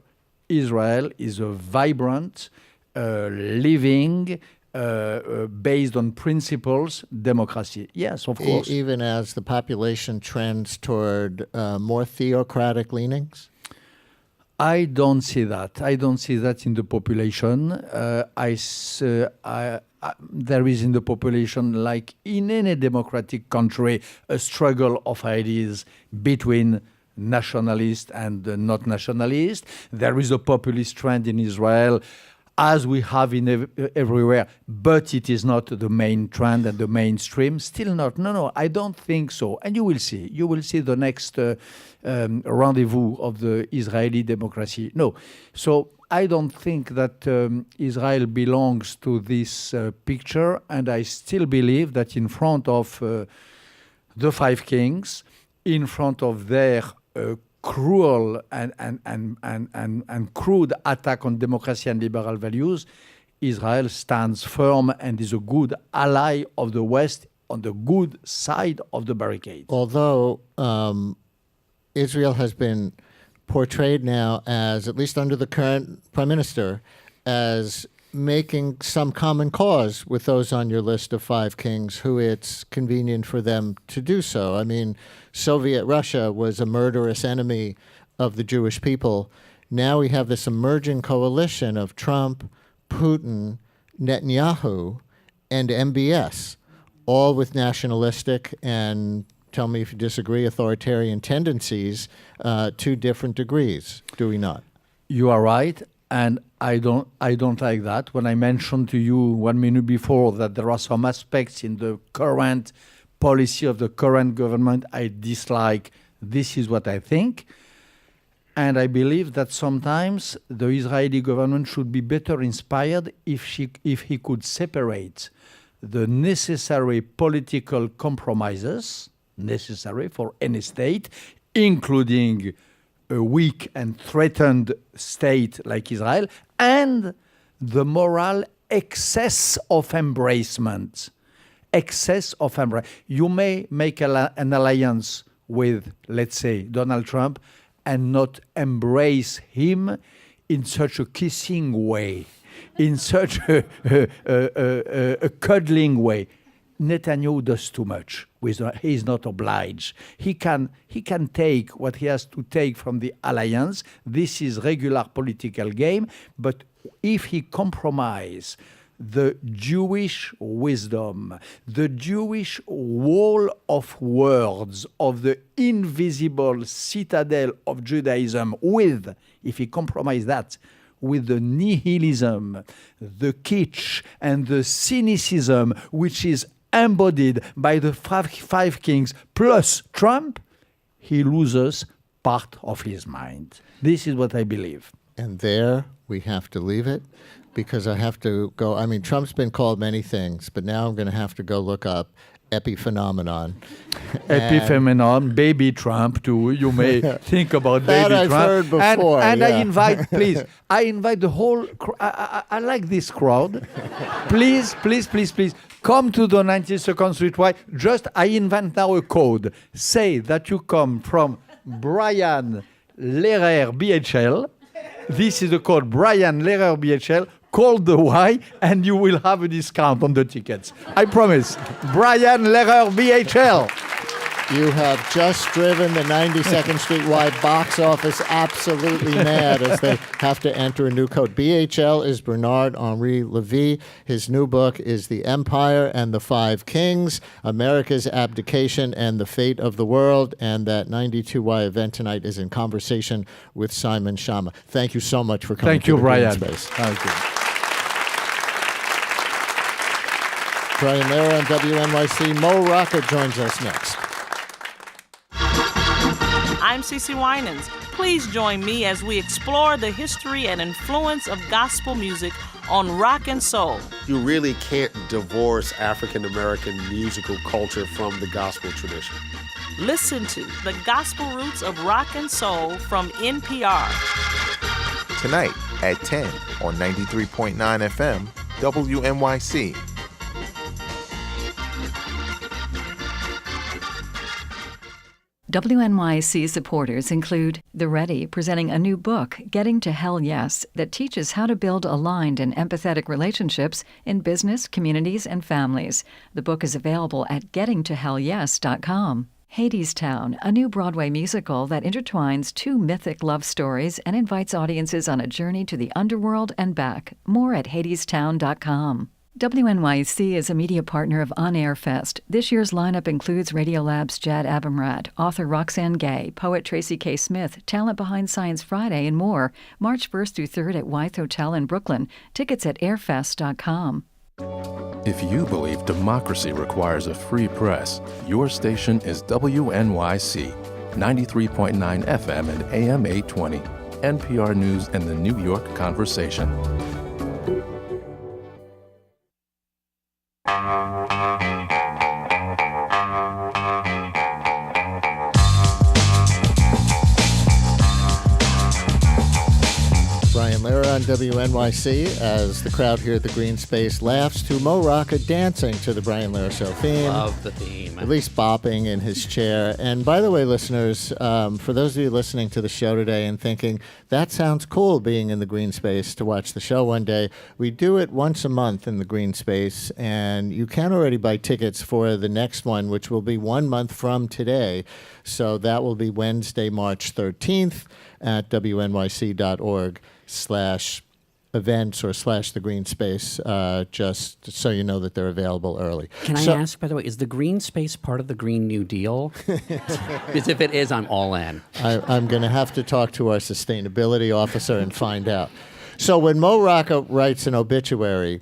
Israel is a vibrant, living, based on principles, democracy. Yes, of course. Even as the population trends toward more theocratic leanings? I don't see that. I don't see that in the population. There is in the population, like in any democratic country, a struggle of ideas between nationalists and not nationalists. There is a populist trend in Israel, as we have in everywhere, but it is not the main trend and the mainstream. Still not. No, I don't think so. And you will see. You will see the next rendezvous of the Israeli democracy. No. So I don't think that Israel belongs to this picture, and I still believe that in front of the five kings, in front of their cruel and crude attack on democracy and liberal values, Israel stands firm and is a good ally of the West on the good side of the barricade. Although Israel has been portrayed now as, at least under the current prime minister, as making some common cause with those on your list of five kings who it's convenient for them to do so. I mean, Soviet Russia was a murderous enemy of the Jewish people. Now we have this emerging coalition of Trump, Putin, Netanyahu, and MBS, all with nationalistic and, tell me if you disagree, authoritarian tendencies to different degrees. Do we not? You are right. And I don't like that. When I mentioned to you 1 minute before that there are some aspects in the current policy of the current government I dislike, this is what I think. And I believe that sometimes the Israeli government should be better inspired if he could separate the necessary political compromises necessary for any state, including a weak and threatened state like Israel, and the moral excess of embracement. You may make an alliance with, let's say, Donald Trump and not embrace him in such a kissing way, in such a cuddling way. Netanyahu does too much. He is not obliged. He can take what he has to take from the alliance. This is regular political game. But if he compromise the Jewish wisdom, the Jewish wall of words of the invisible citadel of Judaism if he compromise that with the nihilism, the kitsch, and the cynicism which is embodied by the five kings plus Trump, he loses part of his mind. This is what I believe. And there we have to leave it, because I have to go. I mean, Trump's been called many things, but now I'm going to have to go look up epiphenomenon. Epiphenomenon, baby Trump too. You may think about baby That I've Trump. heard before, And yeah. I invite the whole. I like this crowd. Please, come to the 92nd Street Y. I invent now a code. Say that you come from Brian Lehrer BHL. This is the code Brian Lehrer BHL. Call the Y and you will have a discount on the tickets. I promise. Brian Lehrer BHL. You have just driven the 92nd Street Y box office absolutely mad as they have to enter a new code. BHL is Bernard-Henri Lévy. His new book is The Empire and the Five Kings, America's Abdication and the Fate of the World. And that 92Y event tonight is in conversation with Simon Schama. Thank you so much for coming. Thank you, to the Brian. Greene Space. Thank you. Brian Lehrer on WNYC. Mo Rocca joins us next. I'm Cece Winans. Please join me as we explore the history and influence of gospel music on Rock and Soul. You really can't divorce African American musical culture from the gospel tradition. Listen to The Gospel Roots of Rock and Soul from NPR. Tonight at 10 on 93.9 FM, WNYC. WNYC supporters include The Ready, presenting a new book, Getting to Hell Yes, that teaches how to build aligned and empathetic relationships in business, communities, and families. The book is available at gettingtohellyes.com. Hadestown, a new Broadway musical that intertwines two mythic love stories and invites audiences on a journey to the underworld and back. More at hadestown.com. WNYC is a media partner of On Air Fest. This year's lineup includes Radiolab's Jad Abumrad, author Roxanne Gay, poet Tracy K. Smith, talent behind Science Friday, and more. March 1st through 3rd at Wythe Hotel in Brooklyn. Tickets at airfest.com. If you believe democracy requires a free press, your station is WNYC, 93.9 FM and AM 820, NPR News and the New York Conversation. Brian Lehrer on WNYC as the crowd here at the Greene Space laughs to Mo Rocca dancing to the Brian Lehrer Show theme. Love the theme. At least bopping in his chair. And by the way, listeners, for those of you listening to the show today and thinking, that sounds cool being in the Greene Space to watch the show one day, we do it once a month in the Greene Space, and you can already buy tickets for the next one, which will be 1 month from today. So that will be Wednesday, March 13th at wnyc.org/events or /the Greene Space, just so you know that they're available early. Can I ask, by the way, is the Green Space part of the Green New Deal? Because if it is, I'm all in. I'm going to have to talk to our sustainability officer and find out. So when Mo Rocca writes an obituary,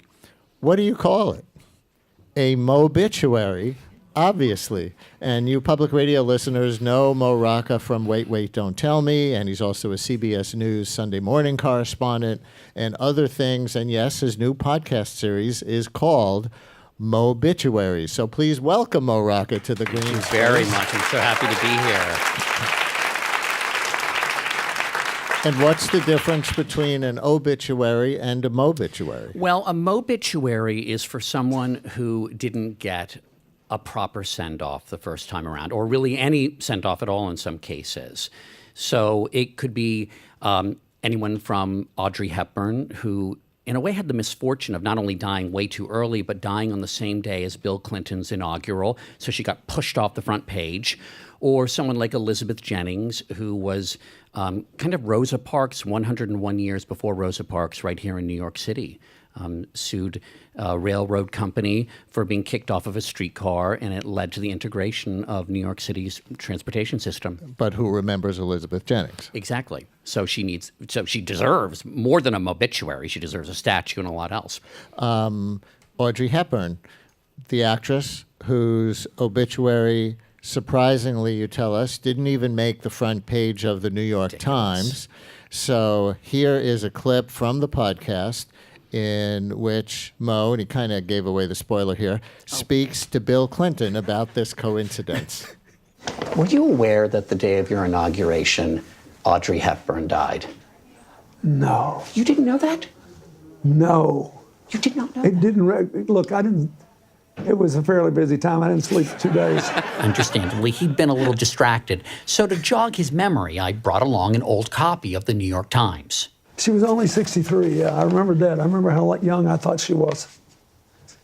what do you call it? A Mobituary, obviously. And you public radio listeners know Mo Rocca from Wait, Wait, Don't Tell Me, and he's also a CBS News Sunday morning correspondent and other things. And yes, his new podcast series is called Mobituary. So please welcome Mo Rocca to the Greene Space. Thank you very much. I'm so happy to be here. And what's the difference between an obituary and a mobituary? Well, a mobituary is for someone who didn't get a proper send-off the first time around, or really any send-off at all in some cases. So it could be anyone from Audrey Hepburn, who in a way had the misfortune of not only dying way too early, but dying on the same day as Bill Clinton's inaugural, so she got pushed off the front page. Or someone like Elizabeth Jennings, who was kind of Rosa Parks 101 years before Rosa Parks right here in New York City. Sued a railroad company for being kicked off of a streetcar, and it led to the integration of New York City's transportation system. But who remembers Elizabeth Jennings? Exactly. So she deserves more than a mobituary. She deserves a statue and a lot else. Audrey Hepburn, the actress whose obituary, surprisingly, you tell us, didn't even make the front page of the New York Times. So here is a clip from the podcast. in which Mo, and he kind of gave away the spoiler here, speaks to Bill Clinton about this coincidence. Were you aware that the day of your inauguration, Audrey Hepburn died? No. You didn't know that? No. You did not know It didn't, look, I didn't, it was a fairly busy time. I didn't sleep for 2 days. Understandably, he'd been a little distracted. So to jog his memory, I brought along an old copy of the New York Times. She was only 63, yeah, I remember that. I remember how young I thought she was.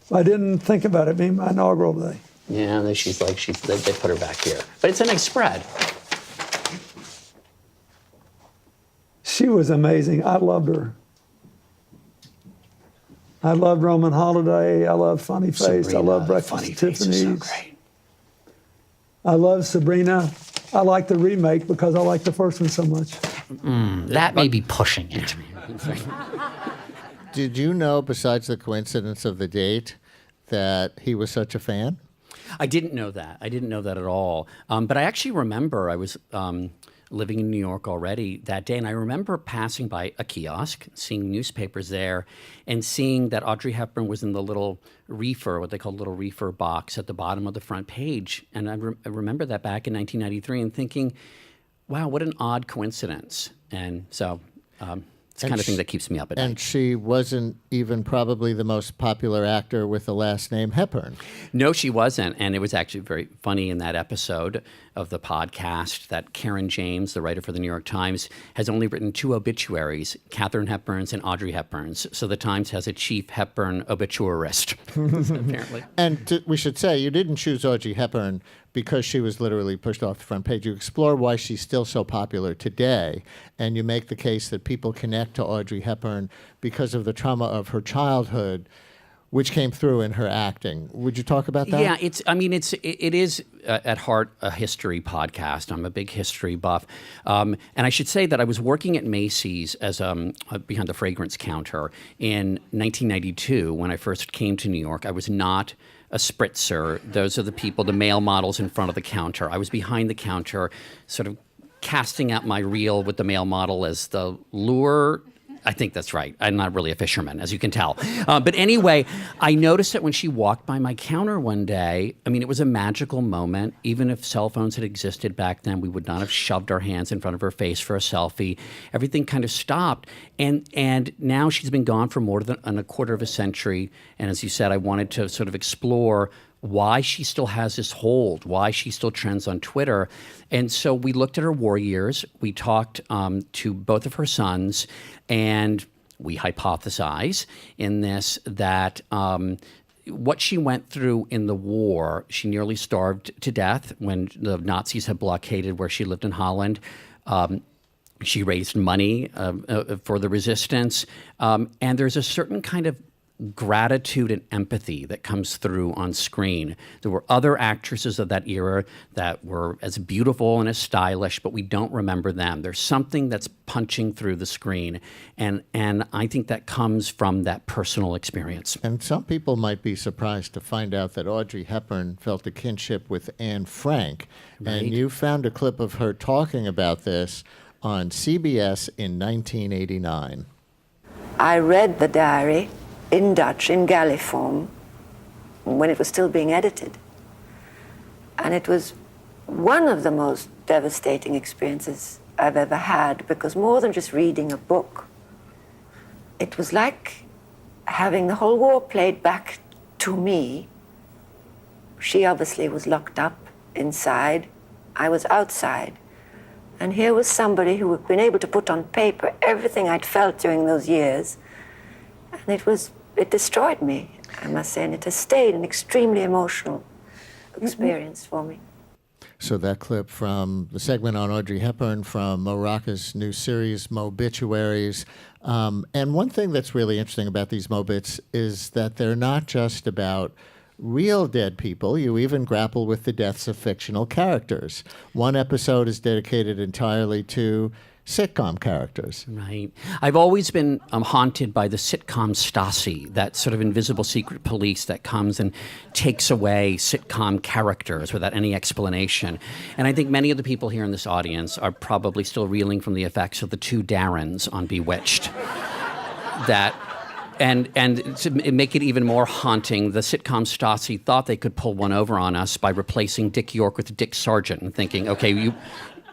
I didn't think about it being my inaugural day. Yeah, they put her back here. But it's a nice spread. She was amazing. I loved her. I loved Roman Holiday. I loved Funny Face. Sabrina, I loved Breakfast Funny at Face Tiffany's. is so great. I love Sabrina. I like the remake because I like the first one so much. That may be pushing it. Did you know, besides the coincidence of the date, that he was such a fan? I didn't know that. I didn't know that at all. But I actually remember I was living in New York already that day, and I remember passing by a kiosk, seeing newspapers there, and seeing that Audrey Hepburn was in the little reefer, what they call little reefer box at the bottom of the front page. And I remember that back in 1993 and thinking, wow, what an odd coincidence. And so it's the kind of thing that keeps me up at night. And she wasn't even probably the most popular actor with the last name Hepburn. No, she wasn't. And it was actually very funny in that episode of the podcast that Karen James, the writer for the New York Times, has only written 2 obituaries, Katharine Hepburn's and Audrey Hepburn's. So the Times has a chief Hepburn obituarist, apparently. And we should say, you didn't choose Audrey Hepburn because she was literally pushed off the front page. You explore why she's still so popular today, and you make the case that people connect to Audrey Hepburn because of the trauma of her childhood, which came through in her acting. Would you talk about that? Yeah, it is at heart a history podcast. I'm a big history buff. And I should say that I was working at Macy's as behind the fragrance counter in 1992 when I first came to New York. I was not a spritzer. Those are the people, the male models in front of the counter. I was behind the counter, sort of casting out my reel with the male model as the lure. I think that's right. I'm not really a fisherman, as you can tell. But anyway, I noticed that when she walked by my counter one day, I mean, it was a magical moment. Even if cell phones had existed back then, we would not have shoved our hands in front of her face for a selfie. Everything kind of stopped. And now she's been gone for more than a quarter of a century. And as you said, I wanted to sort of explore why she still has this hold, why she still trends on Twitter. And so we looked at her war years. We talked to both of her sons, and we hypothesize in this that what she went through in the war, she nearly starved to death when the Nazis had blockaded where she lived in Holland. She raised money for the resistance. And there's a certain kind of gratitude and empathy that comes through on screen. There were other actresses of that era that were as beautiful and as stylish, but we don't remember them. There's something that's punching through the screen, and I think that comes from that personal experience. And some people might be surprised to find out that Audrey Hepburn felt a kinship with Anne Frank, Right. and you found a clip of her talking about this on CBS in 1989. I read the diary in Dutch, in galley form, when it was still being edited. And it was one of the most devastating experiences I've ever had, because more than just reading a book, it was like having the whole war played back to me. She obviously was locked up inside. I was outside. And here was somebody who had been able to put on paper everything I'd felt during those years. And it destroyed me, I must say, and it has stayed an extremely emotional experience for me. So that clip from the segment on Audrey Hepburn from Mo Rocca's new series, Mobituaries. And one thing that's really interesting about these Mobits is that they're not just about real dead people. You even grapple with the deaths of fictional characters. One episode is dedicated entirely to sitcom characters. Right. I've always been haunted by the sitcom Stasi, that sort of invisible secret police that comes and takes away sitcom characters without any explanation. And I think many of the people here in this audience are probably still reeling from the effects of the 2 Darrens on Bewitched. That And to make it even more haunting, the sitcom Stassi thought they could pull one over on us by replacing Dick York with Dick Sargent and thinking, okay, you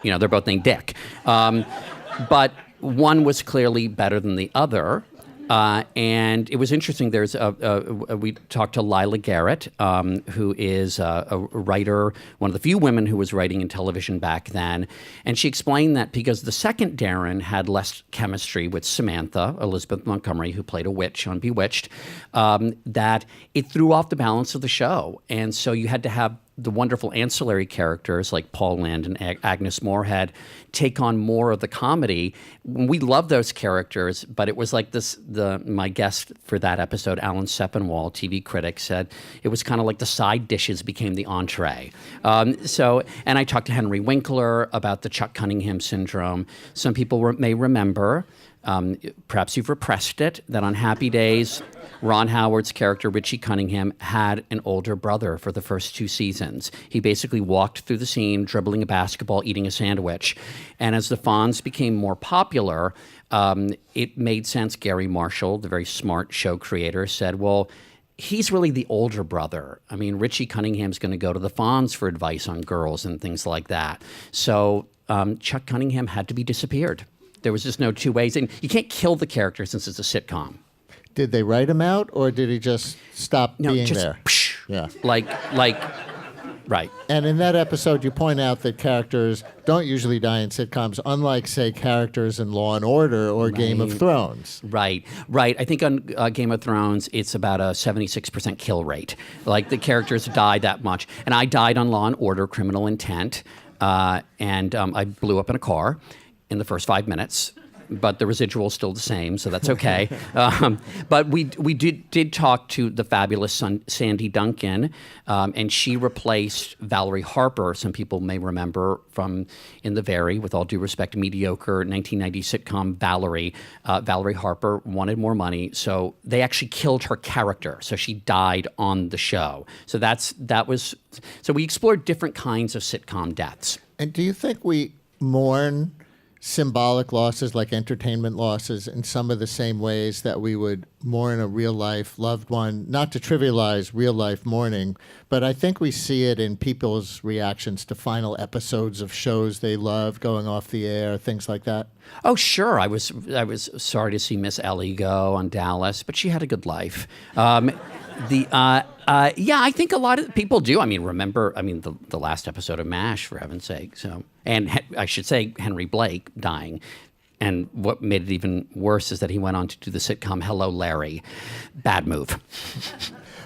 know, they're both named Dick. But one was clearly better than the other. And it was interesting. There's we talked to Lila Garrett, who is a writer, one of the few women who was writing in television back then. And she explained that because the second Darren had less chemistry with Samantha, Elizabeth Montgomery, who played a witch on Bewitched, that it threw off the balance of the show. And so you had to have the wonderful ancillary characters like Paul Lynde and Agnes Moorehead take on more of the comedy. We love those characters, but it was like this. My guest for that episode, Alan Sepinwall, TV critic, said it was kind of like the side dishes became the entree. And I talked to Henry Winkler about the Chuck Cunningham syndrome. Some people may remember, perhaps you've repressed it, that on Happy Days, Ron Howard's character, Richie Cunningham, had an older brother for the first 2 seasons. He basically walked through the scene, dribbling a basketball, eating a sandwich. And as the Fonz became more popular, it made sense. Gary Marshall, the very smart show creator, said, well, he's really the older brother. I mean, Richie Cunningham's going to go to the Fonz for advice on girls and things like that. So Chuck Cunningham had to be disappeared. There was just no two ways. And you can't kill the character since it's a sitcom. Did they write him out, or did he just stop being there? Yeah. Like, right. And in that episode, you point out that characters don't usually die in sitcoms, unlike, say, characters in Law and Order or Game of Thrones. Right. I think on Game of Thrones, it's about a 76% kill rate. Like, the characters die that much. And I died on Law and Order, Criminal Intent, and I blew up in a car in the first 5 minutes. But the residual's still the same, so that's okay. But we did talk to the fabulous Sandy Duncan, and she replaced Valerie Harper. Some people may remember from in the very, with all due respect, mediocre 1990 sitcom Valerie. Valerie Harper wanted more money, so they actually killed her character. So she died on the show. So so we explored different kinds of sitcom deaths. And do you think we mourn symbolic losses like entertainment losses in some of the same ways that we would mourn a real-life loved one? Not to trivialize real-life mourning, but I think we see it in people's reactions to final episodes of shows they love going off the air, things like that. Oh, sure. I was sorry to see Miss Ellie go on Dallas, but she had a good life. Yeah, I think a lot of people do. I mean, remember, the last episode of MASH, for heaven's sake. So, and I should say Henry Blake dying. And what made it even worse is that he went on to do the sitcom Hello, Larry. Bad move.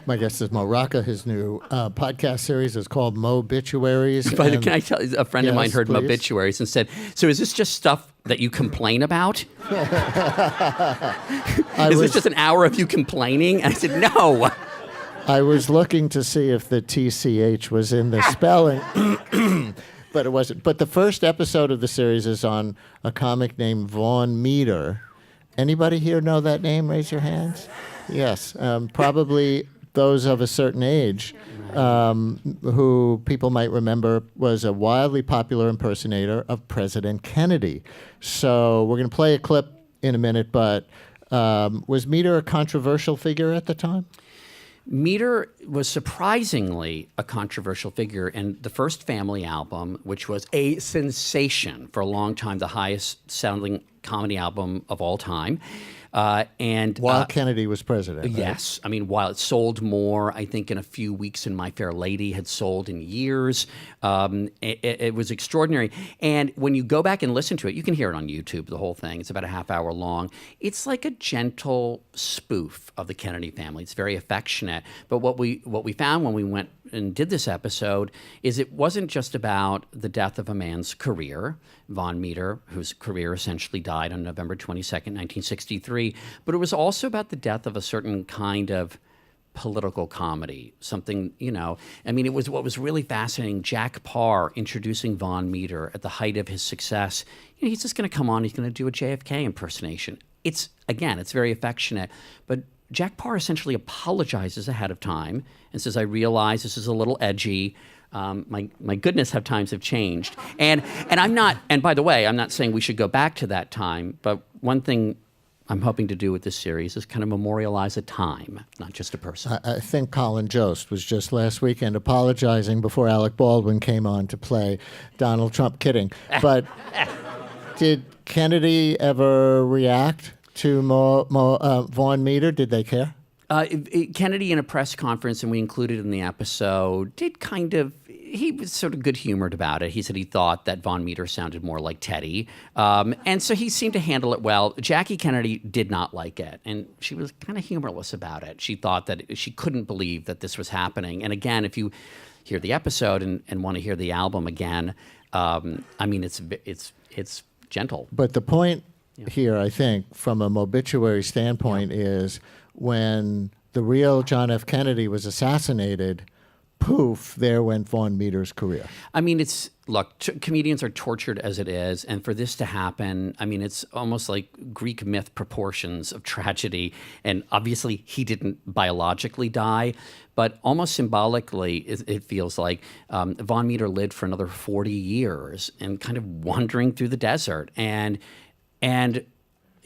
My guest is Mo Rocca. His new podcast series is called Mobituaries. But can I tell you, a friend of mine heard Mobituaries and said, so is this just stuff that you complain about? Is this just an hour of you complaining? And I said, no. I was looking to see if the TCH was in the spelling, but it wasn't. But the first episode of the series is on a comic named Vaughn Meader. Anybody here know that name? Raise your hands. Yes, probably those of a certain age who people might remember was a wildly popular impersonator of President Kennedy. So we're going to play a clip in a minute, but was Meader a controversial figure at the time? Meader was surprisingly a controversial figure, and the first Family album, which was a sensation for a long time, the highest-sounding comedy album of all time. While Kennedy was president. Right? Yes. I mean, while it sold more, I think in a few weeks than My Fair Lady had sold in years. It was extraordinary. And when you go back and listen to it, you can hear it on YouTube, the whole thing. It's about a half hour long. It's like a gentle spoof of the Kennedy family. It's very affectionate. But what we found when we went and did this episode is it wasn't just about the death of a man's career, Vaughn Meader, whose career essentially died on November 22nd, 1963, but it was also about the death of a certain kind of political comedy, something, it was what was really fascinating. Jack Parr introducing Vaughn Meader at the height of his success. He's just going to come on, he's going to do a JFK impersonation. It's very affectionate, but Jack Parr essentially apologizes ahead of time and says, I realize this is a little edgy. My goodness, how times have changed. And I'm not, and by the way, I'm not saying we should go back to that time, but one thing I'm hoping to do with this series is kind of memorialize a time, not just a person. I think Colin Jost was just last weekend apologizing before Alec Baldwin came on to play Donald Trump. Kidding. But did Kennedy ever react to Vaughn Meader? Did they care? Kennedy in a press conference, and we included in the episode, he was sort of good-humored about it. He said he thought that Vaughn Meader sounded more like Teddy. And so he seemed to handle it well. Jackie Kennedy did not like it, and she was kind of humorless about it. She thought that she couldn't believe that this was happening. And again, if you hear the episode and want to hear the album again, it's gentle. But the point here, I think, from a obituary standpoint is when the real John F. Kennedy was assassinated, poof, there went Vaughn Meader's career. I mean, comedians are tortured as it is, and for this to happen, I mean, it's almost like Greek myth proportions of tragedy, and obviously he didn't biologically die, but almost symbolically, it feels like Vaughn Meader lived for another 40 years and kind of wandering through the desert, and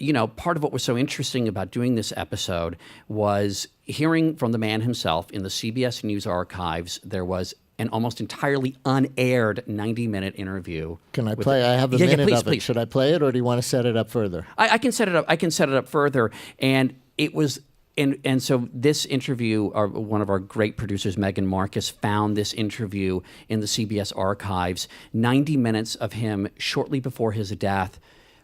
you know, part of what was so interesting about doing this episode was hearing from the man himself in the CBS News archives. There was an almost entirely unaired 90-minute interview. Can I play? I have a minute of it. Should I play it, or do you want to set it up further? I can set it up. I can set it up further. And it was, and so this interview, one of our great producers, Megan Marcus, found this interview in the CBS archives. 90 minutes of him shortly before his death,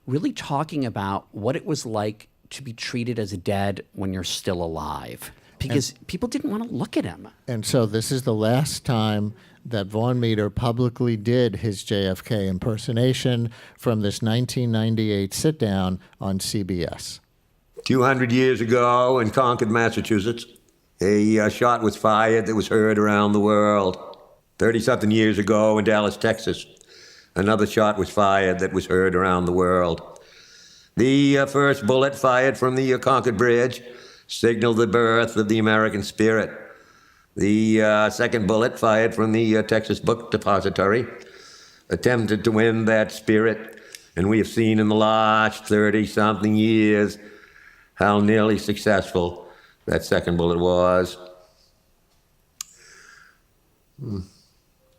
really talking about what it was like to be treated as dead when you're still alive, because people didn't want to look at him. And so this is the last time that Vaughn Meader publicly did his JFK impersonation from this 1998 sit-down on CBS. 200 years ago in Concord, Massachusetts, a shot was fired that was heard around the world. 30-something years ago in Dallas, Texas, another shot was fired that was heard around the world. The first bullet fired from the Concord Bridge signaled the birth of the American spirit. The second bullet fired from the Texas Book Depository attempted to win that spirit, and we have seen in the last 30-something years how nearly successful that second bullet was.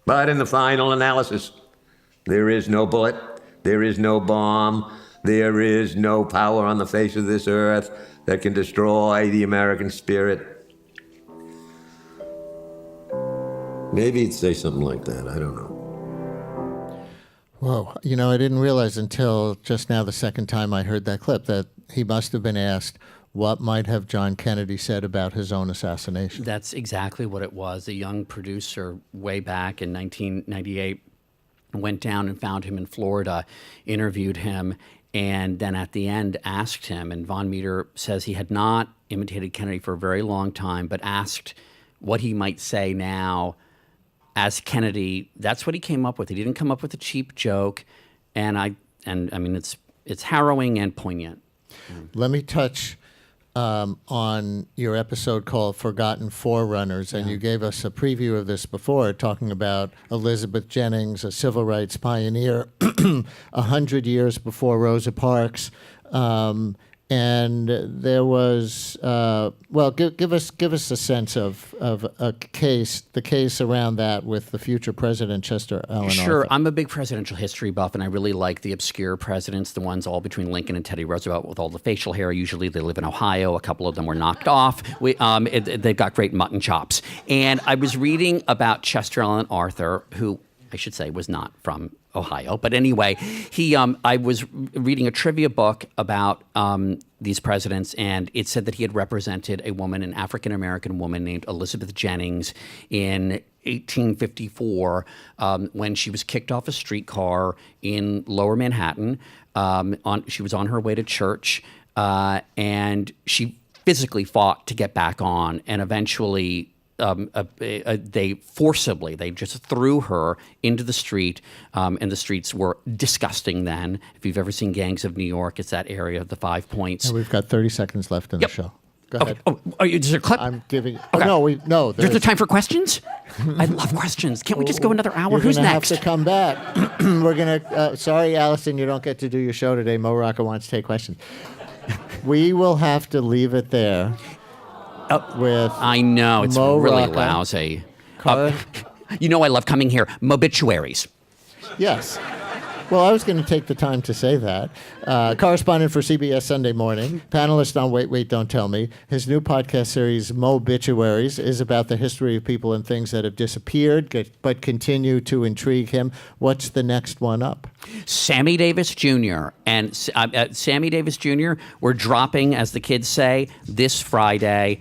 But in the final analysis, there is no bullet, there is no bomb, there is no power on the face of this earth that can destroy the American spirit. Maybe he'd say something like that, I don't know. Whoa, you know, I didn't realize until just now, the second time I heard that clip, that he must have been asked, what might have John Kennedy said about his own assassination? That's exactly what it was. A young producer way back in 1998 went down and found him in Florida, interviewed him, and then at the end asked him, and Vaughn Meader says he had not imitated Kennedy for a very long time, but asked what he might say now as Kennedy. That's what he came up with. He didn't come up with a cheap joke, and I mean, it's harrowing and poignant. Let me touch on your episode called Forgotten Forerunners, and you gave us a preview of this before, talking about Elizabeth Jennings, a civil rights pioneer, 100 years before Rosa Parks. And there was, give us a sense of the case around that with the future president, Chester Alan Sure, Arthur. I'm a big presidential history buff, and I really like the obscure presidents, the ones all between Lincoln and Teddy Roosevelt with all the facial hair. Usually they live in Ohio. A couple of them were knocked off. They've got great mutton chops. And I was reading about Chester Alan Arthur, who I should say was not from Ohio. But anyway, I was reading a trivia book about these presidents, and it said that he had represented a woman, an African-American woman named Elizabeth Jennings in 1854 when she was kicked off a streetcar in Lower Manhattan. She was on her way to church, and she physically fought to get back on, and eventually they just threw her into the street, and the streets were disgusting then. If you've ever seen Gangs of New York, it's that area of the 5 Points. And we've got 30 seconds left in the show. Go ahead. Is there a clip? I'm giving. Okay. No. There's the time for questions? I love questions. Can't we just go another hour? Who's next? Have to come back. We're gonna. Sorry, Allison, you don't get to do your show today. Mo Rocca wants to take questions. We will have to leave it there. With I know, it's Mo really Rocca. lousy. You know I love coming here. Obituaries. Yes. Well, I was going to take the time to say that. Correspondent for CBS Sunday Morning, panelist on Wait, Wait, Don't Tell Me. His new podcast series, Obituaries, is about the history of people and things that have disappeared but continue to intrigue him. What's the next one up? Sammy Davis Jr. and Sammy Davis Jr. We're dropping, as the kids say, this Friday.